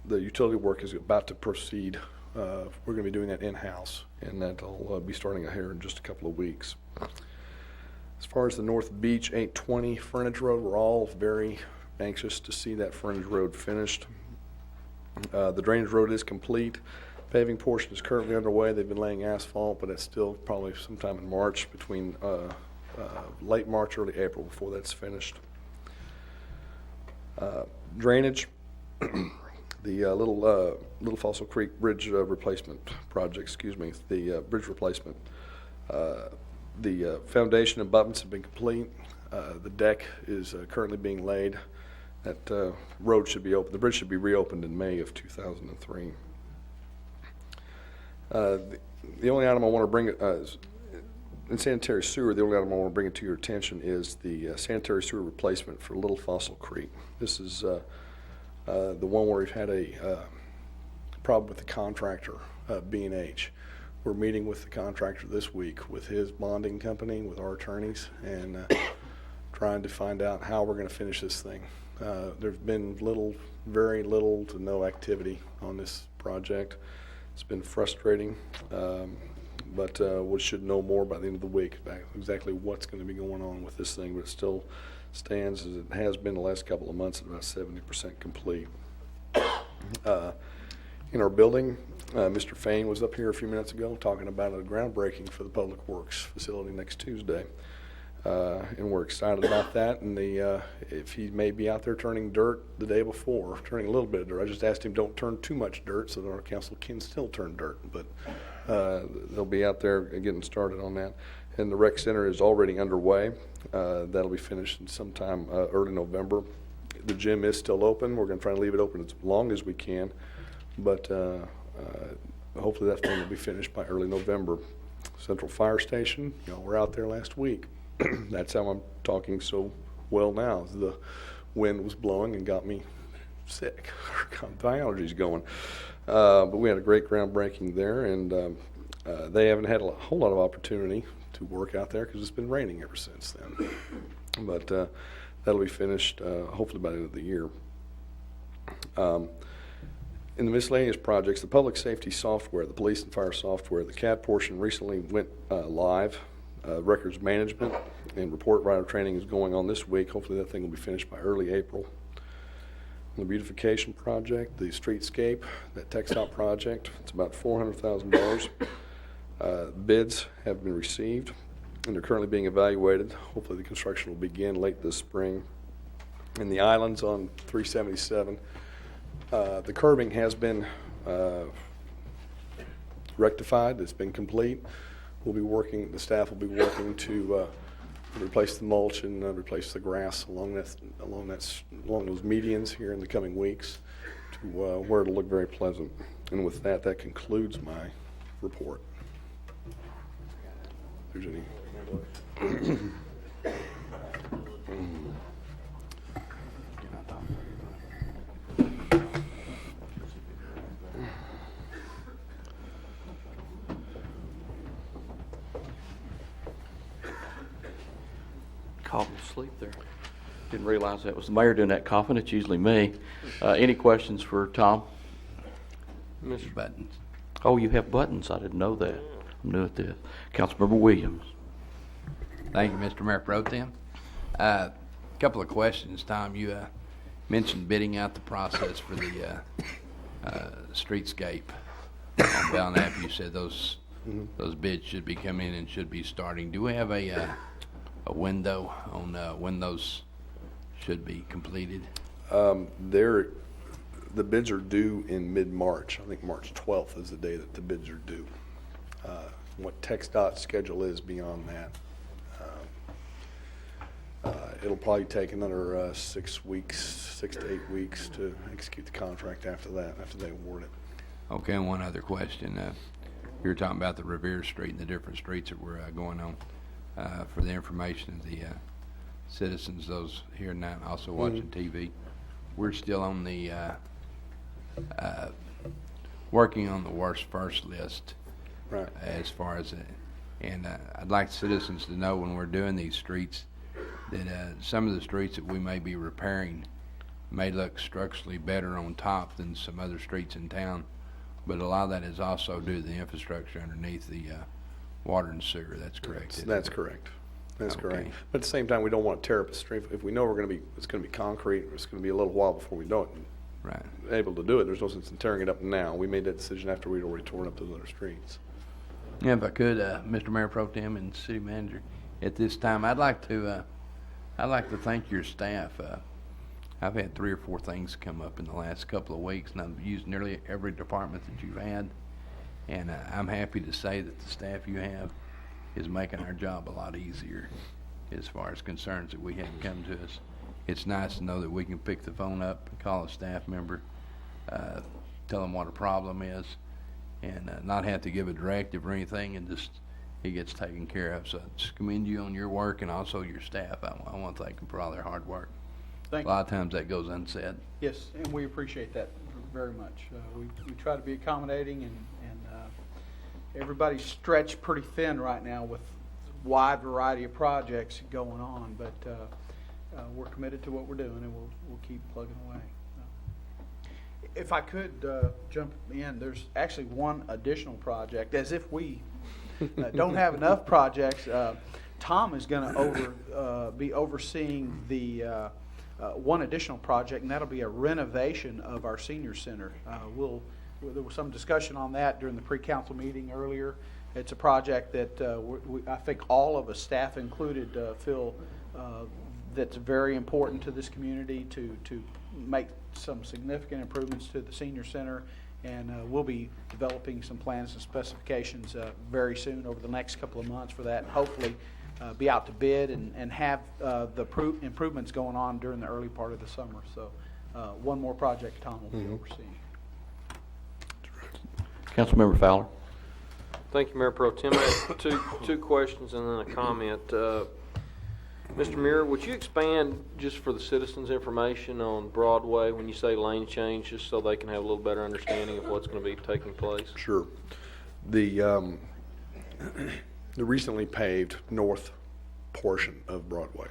the utility work is about to proceed. We're going to be doing that in-house, and that'll be starting here in just a couple of weeks. As far as the North Beach 820 frontage road, we're all very anxious to see that frontage road finished. The drainage road is complete. Paving portion is currently underway. They've been laying asphalt, but that's still probably sometime in March, between late March, early April before that's finished. Drainage, the Little Fossil Creek Bridge replacement project, the bridge replacement. The foundation abutments have been complete. The deck is currently being laid. That road should be open. The bridge should be reopened in May of 2003. The only item I want to bring is in sanitary sewer. The only item I want to bring it to your attention is the sanitary sewer replacement for Little Fossil Creek. This is the one where we've had a problem with the contractor, B&H. We're meeting with the contractor this week with his bonding company, with our attorneys, and trying to find out how we're going to finish this thing. There's been very little to no activity on this project. It's been frustrating, but we should know more by the end of the week about exactly what's going to be going on with this thing, but it still stands as it has been the last couple of months at about 70% complete. In our building, Mr. Fain was up here a few minutes ago talking about a groundbreaking for the Public Works facility next Tuesday. And we're excited about that. And if he may be out there turning dirt the day before, turning a little bit of dirt. I just asked him don't turn too much dirt so that our council can still turn dirt. But they'll be out there getting started on that. And the rec center is already underway. That'll be finished sometime early November. The gym is still open. We're going to try and leave it open as long as we can. But hopefully that thing will be finished by early November. Central Fire Station, y'all were out there last week. That's how I'm talking so well now. The wind was blowing and got me sick. Got the allergies going. But we had a great groundbreaking there, and they haven't had a whole lot of opportunity to work out there because it's been raining ever since then. But that'll be finished hopefully by the end of the year. In the miscellaneous projects, the public safety software, the police and fire software, the CAD portion recently went live. Records management and report writer training is going on this week. Hopefully that thing will be finished by early April. The beautification project, the streetscape, that TechStop project, it's about $400,000. Bids have been received and they're currently being evaluated. Hopefully the construction will begin late this spring. In the islands on 377, the curbing has been rectified. It's been complete. We'll be working, the staff will be working to replace the mulch and replace the grass along those medians here in the coming weeks to where it'll look very pleasant. And with that, that concludes my report. If there's any. Caught me asleep there. Didn't realize that was the mayor doing that coughing. It's usually me. Any questions for Tom? Mr. Buttons. Oh, you have buttons. I didn't know that. I'm new at this. Councilmember Williams. Thank you, Mr. Mayor Pro Tem. Couple of questions, Tom. You mentioned bidding out the process for the streetscape on Belknap. You said those bids should be coming in and should be starting. Do we have a window on when those should be completed? The bids are due in mid-March. I think March 12th is the day that the bids are due. What TxDOT's schedule is beyond that, it'll probably take another 6 to 8 weeks to execute the contract after that, after they award it. Okay, and one other question. You were talking about the Revere Street and the different streets that we're going on. For the information of the citizens, those here now also watching TV, we're still on the working on the worst first list, right? As far as and I'd like citizens to know when we're doing these streets that some of the streets that we may be repairing may look structurally better on top than some other streets in town, but a lot of that is also due to the infrastructure underneath the water and sewer. That's correct. That's correct. That's correct. But at the same time, we don't want to tear up a street. If we know it's going to be concrete, it's going to be a little while before we know it. Right. Able to do it. There's no sense in tearing it up now. We made that decision after we'd already torn up those other streets. Yeah, if I could, Mr. Mayor Pro Tem and City Manager, at this time, I'd like to thank your staff. I've had 3 or 4 things come up in the last couple of weeks, and I've used nearly every department that you've had. And I'm happy to say that the staff you have is making our job a lot easier as far as concerns that we have come to us. It's nice to know that we can pick the phone up and call a staff member, tell them what a problem is, and not have to give a directive or anything, and just it gets taken care of. So I just commend you on your work and also your staff. I want to thank them for all their hard work. Thank a lot of times that goes unsaid. Yes, and we appreciate that very much. We try to be accommodating, and everybody's stretched pretty thin right now with a wide variety of projects going on, but we're committed to what we're doing, and we'll keep plugging away. If I could jump in, there's actually one additional project, as if we don't have enough projects. Tom is going to be overseeing the one additional project, and that'll be a renovation of our senior center. There was some discussion on that during the pre-council meeting earlier. It's a project that I think all of us, staff included, feel that's very important to this community to make some significant improvements to the senior center, and we'll be developing some plans and specifications very soon over the next couple of months for that, and hopefully be out to bid and have the improvements going on during the early part of the summer. So one more project Tom will be overseeing. Councilmember Fowler. Thank you, Mayor Pro Tem. I have two questions and then a comment. Mr. Muir, would you expand just for the citizens' information on Broadway when you say lane change, just so they can have a little better understanding of what's going to be taking place? Sure. The recently paved north portion of Broadway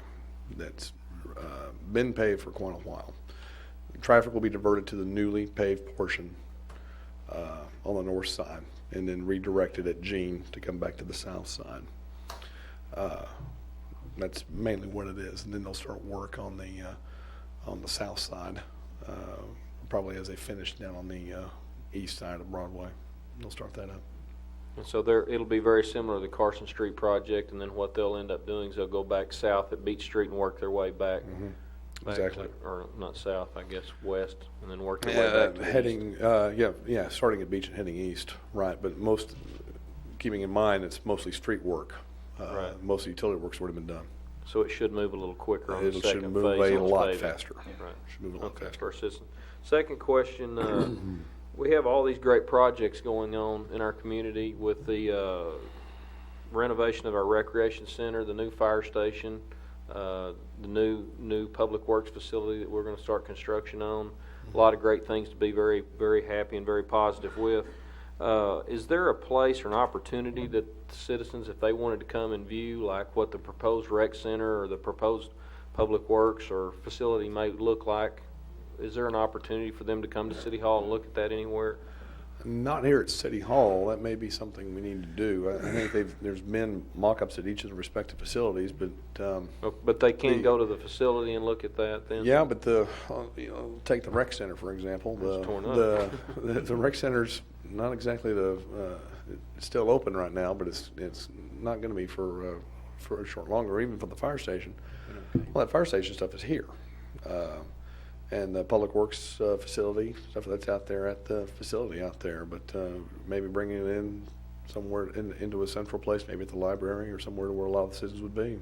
that's been paved for quite a while. Traffic will be diverted to the newly paved portion on the north side, and then redirected at Jean to come back to the south side. That's mainly what it is, and then they'll start work on the south side, probably as they finish down on the east side of Broadway. They'll start that up. And so it'll be very similar to the Carson Street project, and then what they'll end up doing is they'll go back south at Beach Street and work their way back. Exactly. Or not south, I guess, west, and then work their way back to heading, east. starting at Beach and heading east, right, but keeping in mind, it's mostly street work. Right. Most of the utility work's already been done. So it should move a little quicker on the second phase. It should move a lot paving. faster. Right. Should move a lot faster. First citizen. Second question, we have all these great projects going on in our community with the renovation of our recreation center, the new fire station, the new public works facility that we're going to start construction on. A lot of great things to be very, very happy and very positive with. Is there a place or an opportunity that citizens, if they wanted to come and view, like what the proposed rec center or the proposed public works or facility may look like, is there an opportunity for them to come to City Hall and look at that anywhere? Not here at City Hall. That may be something we need to do. I think there's been mock-ups at each of the respective facilities, but But they can go to the facility and look at that then? yeah, but take the rec center for example. It's torn up. The rec center's not exactly it's still open right now, but it's not going to be for a short longer, or even for the fire station. Well, that fire station stuff is here. And the public works facility, stuff that's out there at the facility out there, but maybe bringing it in somewhere into a central place, maybe at the library or somewhere where a lot of the citizens would be.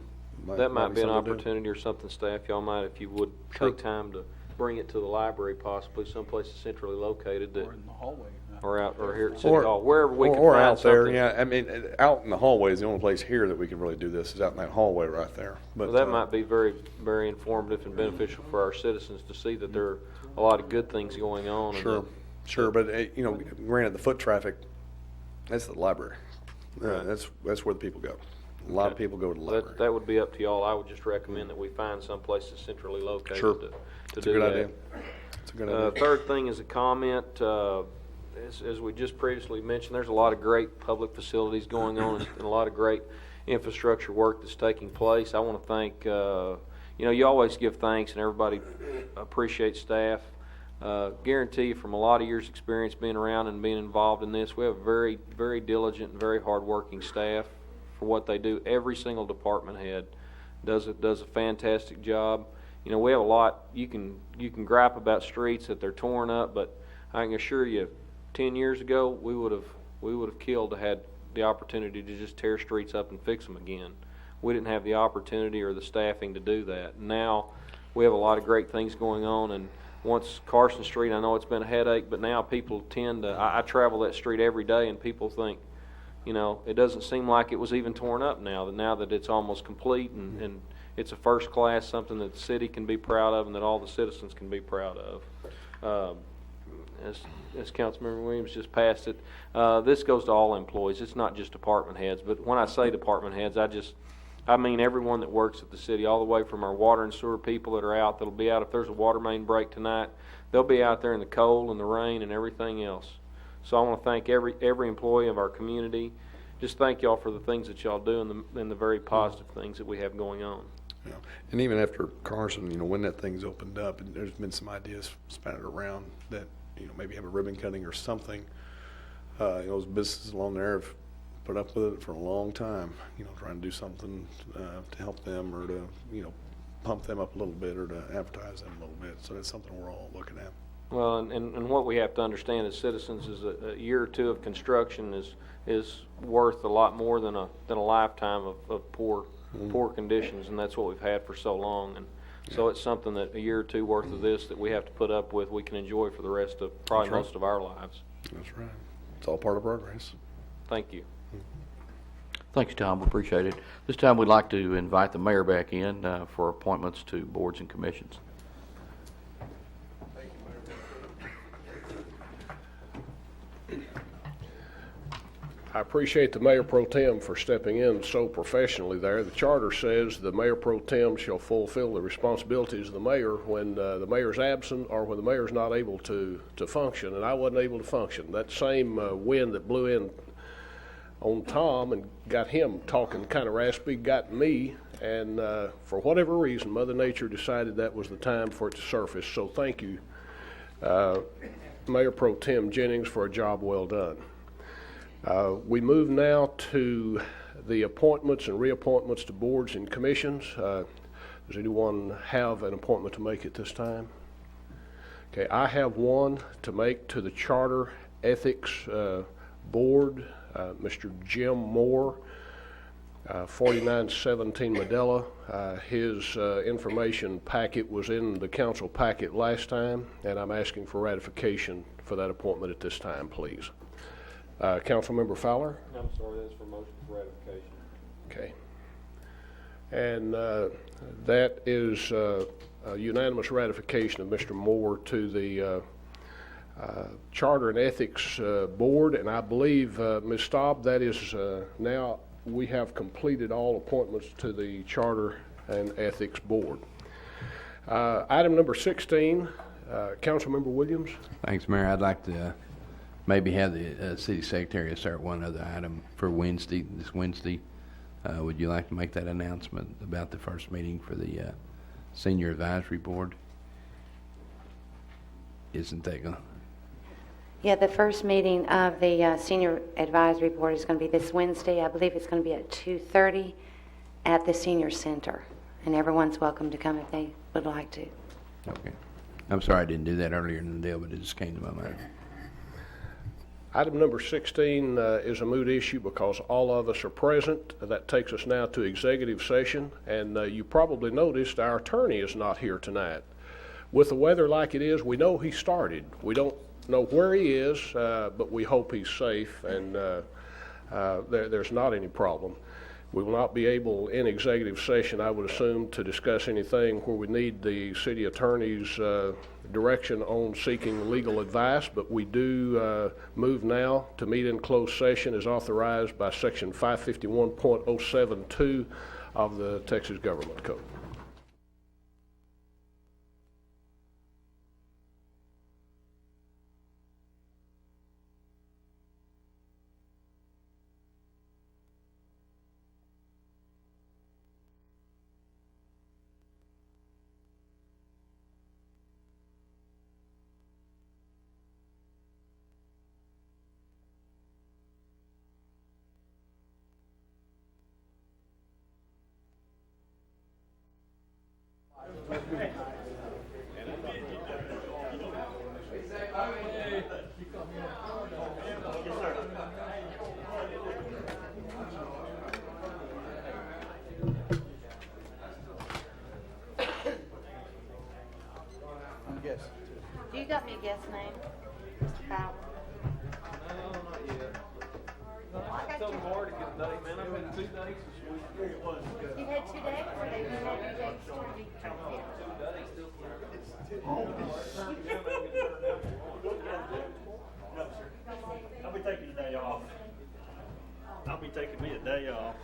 That might be an something to do. opportunity or something, staff, y'all might, if you would, Sure. take time to bring it to the library, possibly someplace centrally located that, Or in the hallway. or out, or here at City Hall, wherever we can or find out there, something. yeah. I mean, out in the hallway is the only place here that we can really do this, is out in that hallway right there. But Well, that might be very, very informative and beneficial for our citizens to see that there are a lot of good things going on. and Sure, that- sure, but granted, the foot traffic, that's the library. Right. That's where the people go. A lot of Okay. people go to the library. That would be up to y'all. I would just recommend that we find someplace that's centrally located Sure. to It's do a good that. idea. It's a good idea. Third thing is a comment. As we just previously mentioned, there's a lot of great public facilities going on and a lot of great infrastructure work that's taking place. I want to thank, you always give thanks and everybody appreciates staff. Guarantee you from a lot of years' experience being around and being involved in this, we have a very, very diligent and very hardworking staff for what they do. Every single department head does a fantastic job. We have a lot. You can gripe about streets that they're torn up, but I can assure you, 10 years ago we would have killed to had the opportunity to just tear streets up and fix them again. We didn't have the opportunity or the staffing to do that. Now we have a lot of great things going on, and once Carson Street, I know it's been a headache, but now people tend to, I travel that street every day and people think, it doesn't seem like it was even torn up now that it's almost complete and it's a first class, something that the city can be proud of and that all the citizens can be proud of. As Councilmember Williams just passed it, this goes to all employees. It's not just department heads, but when I say department heads, I mean everyone that works at the city, all the way from our water and sewer people that are out, that'll be out if there's a water main break tonight. They'll be out there in the cold and the rain and everything else. So I want to thank every employee of our community. Just thank y'all for the things that y'all do and the very positive things that we have going on. Yeah. And even after Carson, when that thing's opened up, and there's been some ideas spattered around that, maybe have a ribbon cutting or something. Those businesses along there have put up with it for a long time, trying to do something to help them or to, pump them up a little bit or to advertise them a little bit. So that's something we're all looking at. Well, and what we have to understand as citizens is a year or two of construction is worth a lot more than a lifetime of poor conditions, and that's what we've had for so long. And so it's something that a year or two worth of this that we have to put up with, we can enjoy for the rest of probably most of our lives. That's right. It's all part of progress. Thank you. Thanks, Tom. We appreciate it. This time we'd like to invite the mayor back in for appointments to boards and commissions. I appreciate the Mayor Pro Tem for stepping in so professionally there. The charter says the Mayor Pro Tem shall fulfill the responsibilities of the mayor when the mayor's absent or when the mayor's not able to function, and I wasn't able to function. That same wind that blew in on Tom and got him talking kind of raspy got me, and for whatever reason, Mother Nature decided that was the time for it to surface. So thank you, Mayor Pro Tem Jennings, for a job well done. We move now to the appointments and reappointments to boards and commissions. Does anyone have an appointment to make at this time? Okay, I have one to make to the Charter Ethics Board. Mr. Jim Moore, 4917 Medela. His information packet was in the council packet last time, and I'm asking for ratification for that appointment at this time, please. Councilmember Fowler? I'm sorry, that's for motion for ratification. Okay. And that is a unanimous ratification of Mr. Moore to the Charter and Ethics Board, and I believe, Ms. Staub, that is now we have completed all appointments to the Charter and Ethics Board. Item number 16, Councilmember Williams. Thanks, Mayor. I'd like to maybe have the city secretary start one other item for Wednesday, this Wednesday. Would you like to make that announcement about the first meeting for the Senior Advisory Board? Isn't that going to... Yeah, the first meeting of the Senior Advisory Board is going to be this Wednesday. I believe it's going to be at 2:30 at the Senior Center. And everyone's welcome to come if they would like to. Okay. I'm sorry I didn't do that earlier in the deal, but it just came to my mind. Item number 16 is a moot issue because all of us are present. That takes us now to executive session, and you probably noticed our attorney is not here tonight. With the weather like it is, we know he started. We don't know where he is, but we hope he's safe, and there's not any problem. We will not be able, in executive session, I would assume, to discuss anything where we need the city attorney's direction on seeking legal advice, but we do move now to meet in closed session as authorized by Section 551.072 of the Texas Government Code. You got me a guess name, Mr. Fowler? No, not yet. I told Laura to get a date, man. I've been 2 days this week. You had 2 days, or they had 2 days to be 2 days still. No, sir. I'll be taking a day off. I'll be taking me a day off.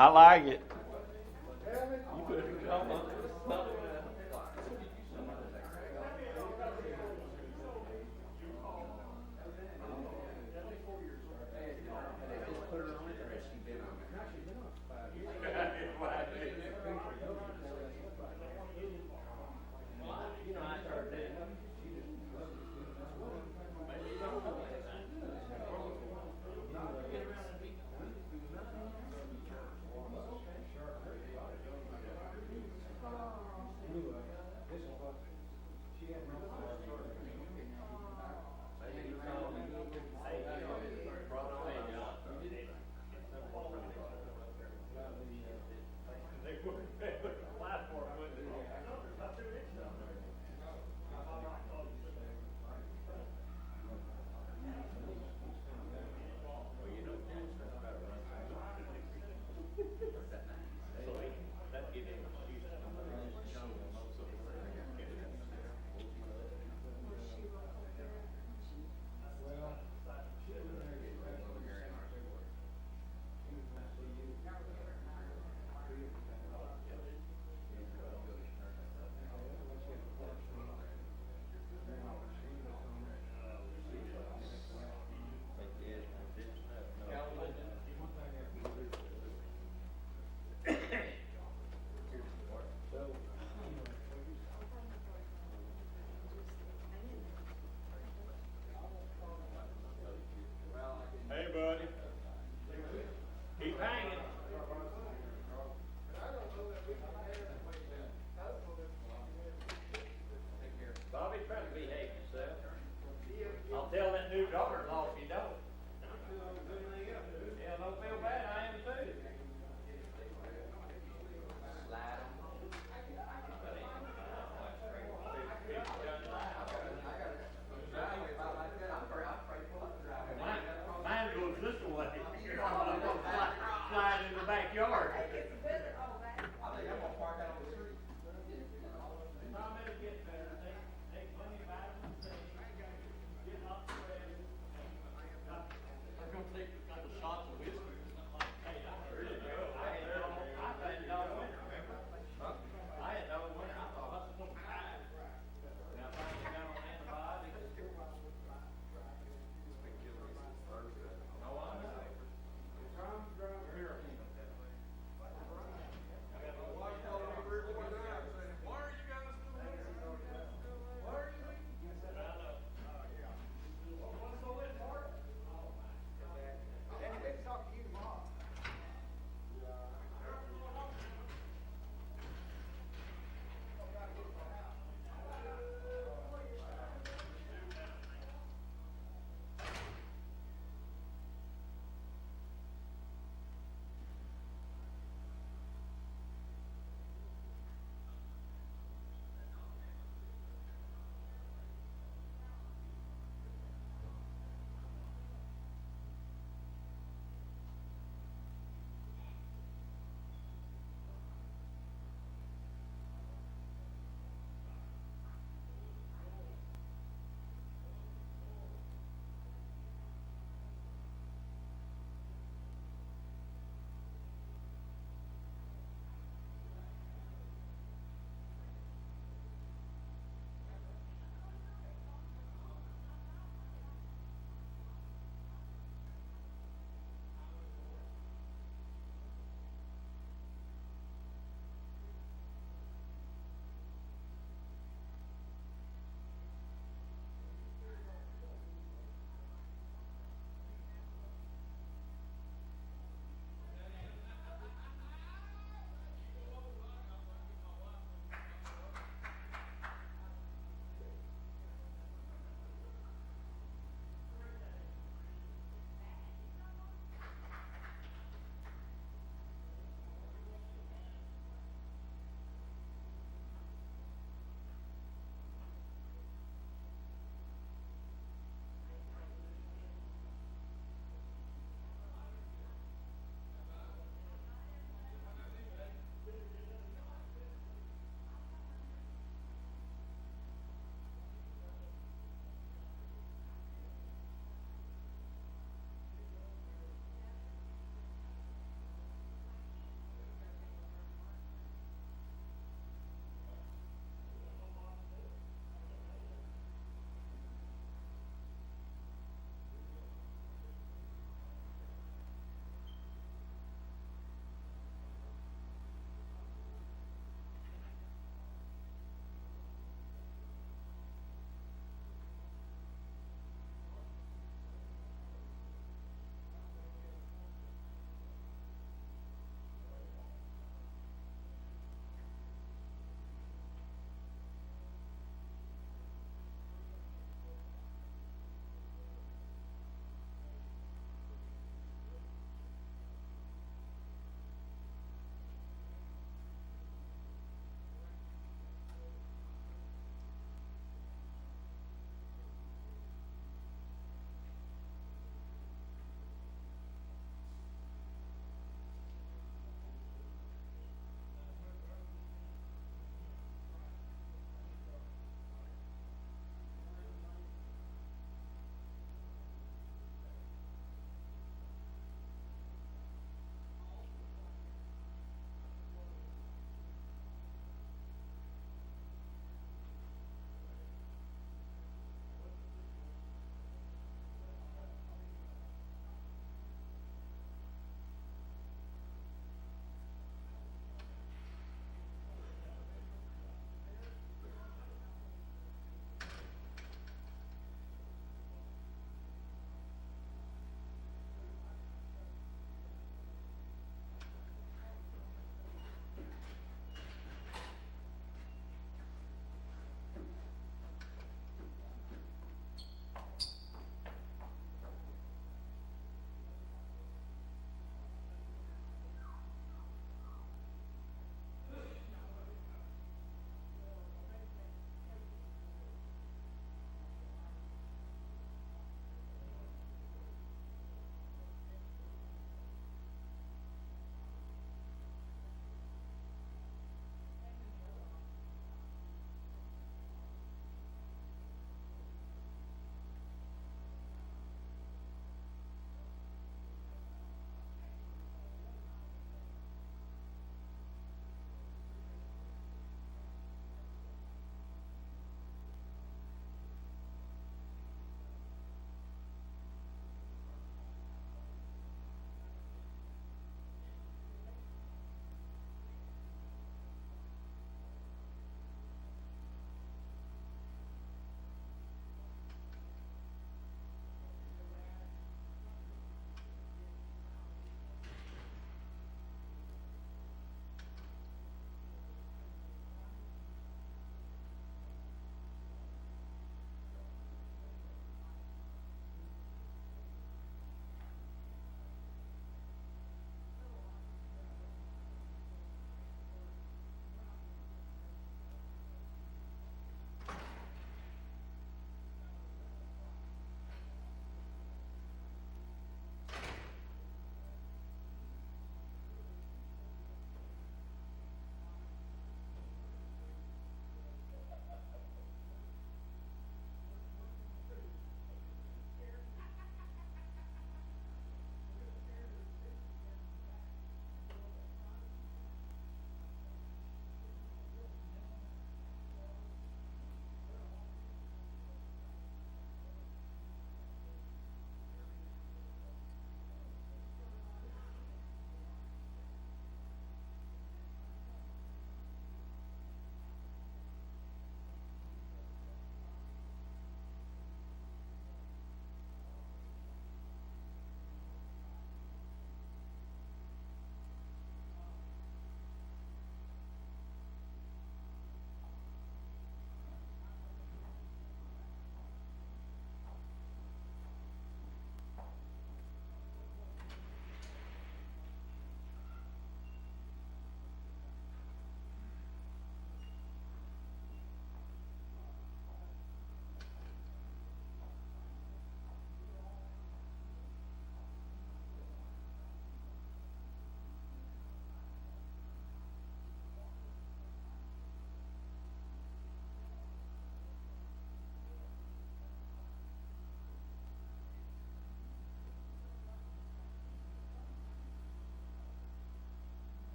I like it.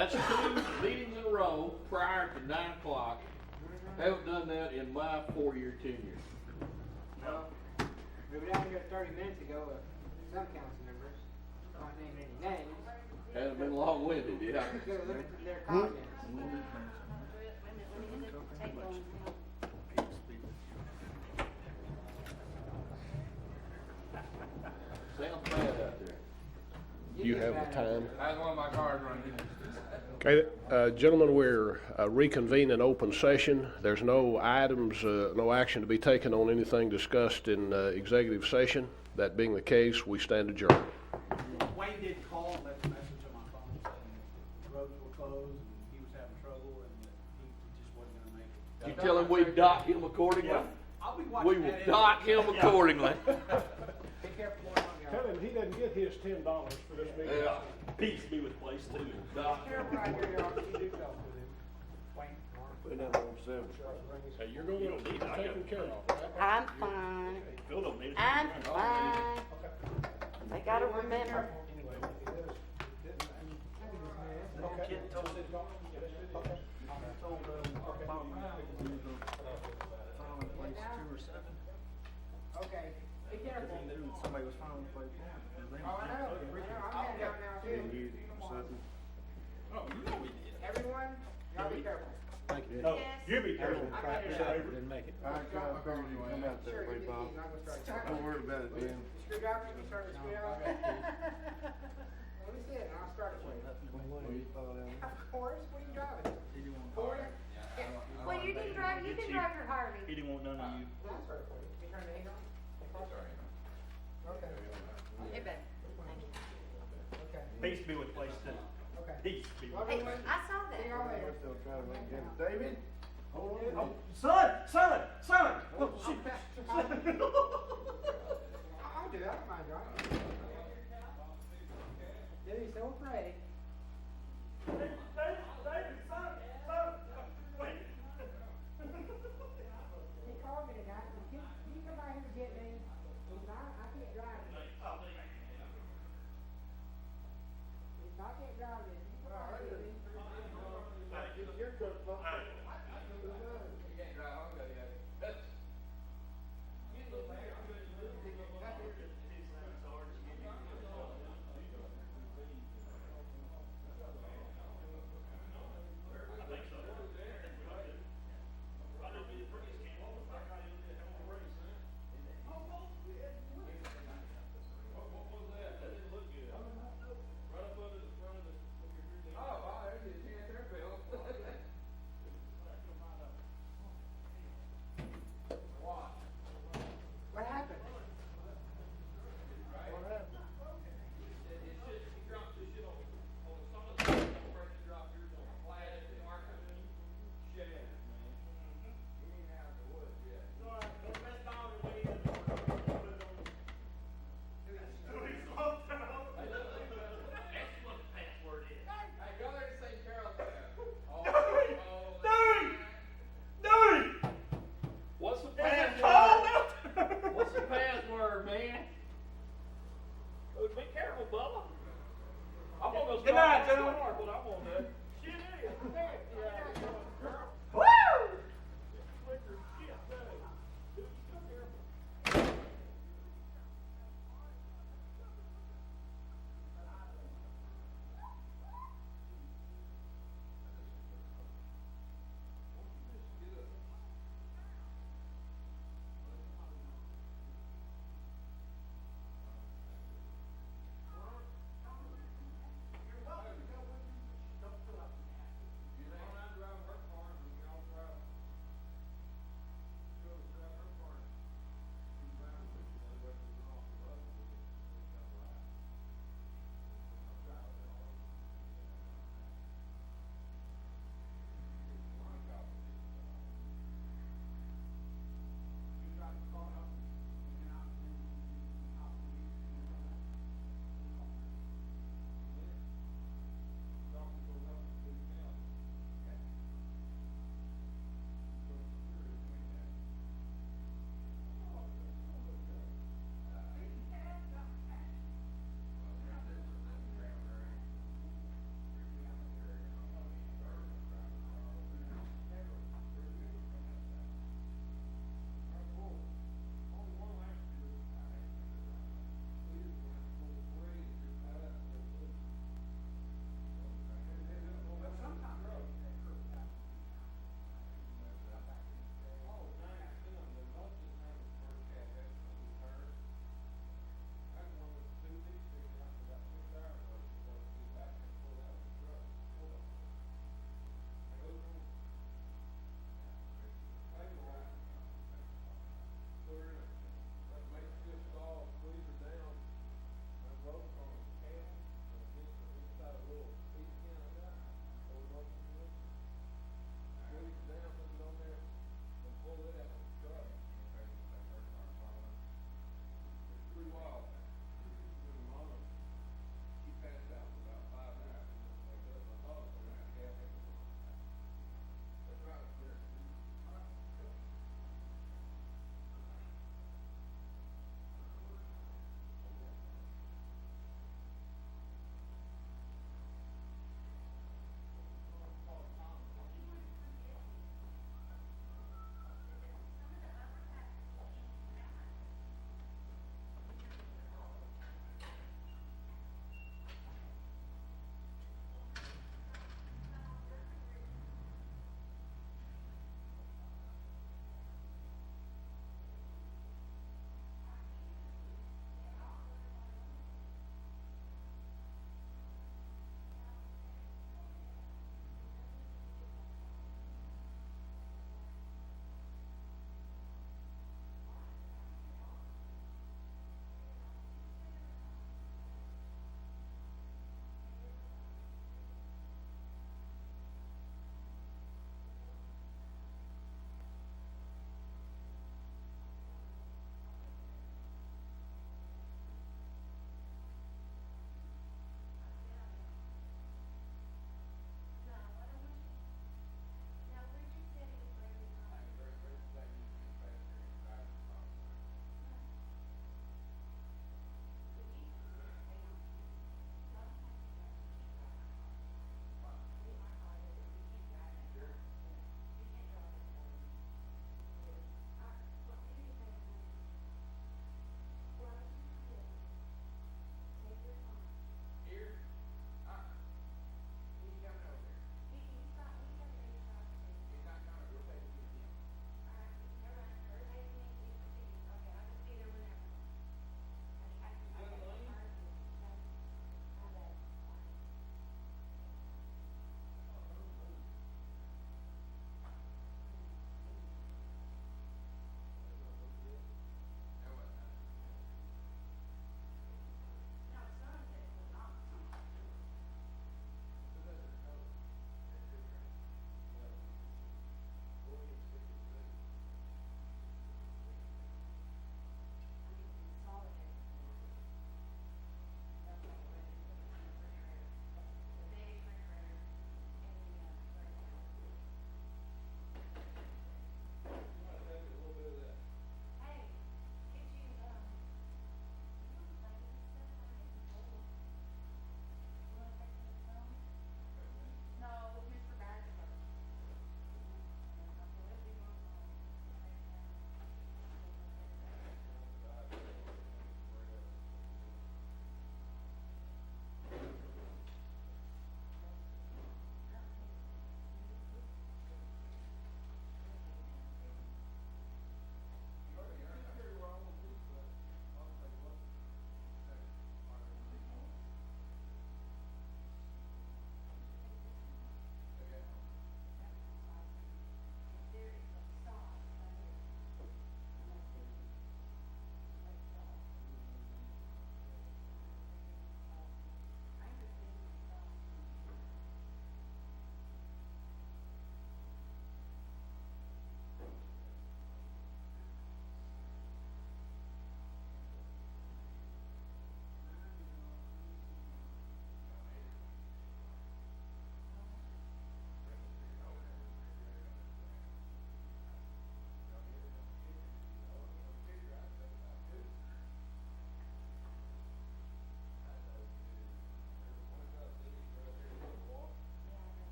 That's 2 meetings in a row prior to 9 o'clock. Haven't done that in my 4-year tenure. Well, we were down here 30 minutes ago with some council members, not naming any names. Hasn't been long-winded, yeah. Go look at their comments. Sounds bad out there. You have the time. That's one of my cars running. Okay, gentlemen, we're reconvening open session. There's no items, no action to be taken on anything discussed in executive session. That being the case, we stand adjourned. Wayne did call and left a message on my phone saying the roads were closed and he was having trouble and that he just wasn't gonna make it. You tell him we dock him accordingly? Yeah. I'll be watching We will that dock him accordingly. Be careful going on Tell him he doesn't get his $10 for this meeting. Yeah. Peace be with place too. Dock. Careful right here, y'all. You do talk with him. Wayne. Put that on 7. Hey, you're going to be taken care of, right? I'm fine. Phil don't need it. I'm fine. They gotta remember. Okay, be careful. Somebody was found to play. Oh, I know. I'm heading out now too. Oh, you know we did. Everyone, y'all be careful. No, you be careful. Didn't make it. Sure, give me the keys, I'm gonna start. Don't worry about it, man. Screwdriver, you can start the screwdriver. Let me see it, and I'll start it for you. Of course, what are you driving? Ford? Well, you can drive your Harvey. He didn't want none of you. I'll start it for you. You turn the heat on? Okay. Hey, babe. Okay. Peace be with place too. Okay. Peace be with Hey, place. I saw that. See y'all later. David? Oh, son! Oh, shit. I'll do that, I don't mind driving. Dude, so afraid. David, son! Wait. He called me tonight, can you come out here and get me? He's not, I can't drive it. If I can't drive it, you come out here and get me. You're good, What happened? What's the password? What's the password, man? Oh, be careful, Bubba. I'm gonna go Good night, start my gentlemen. car when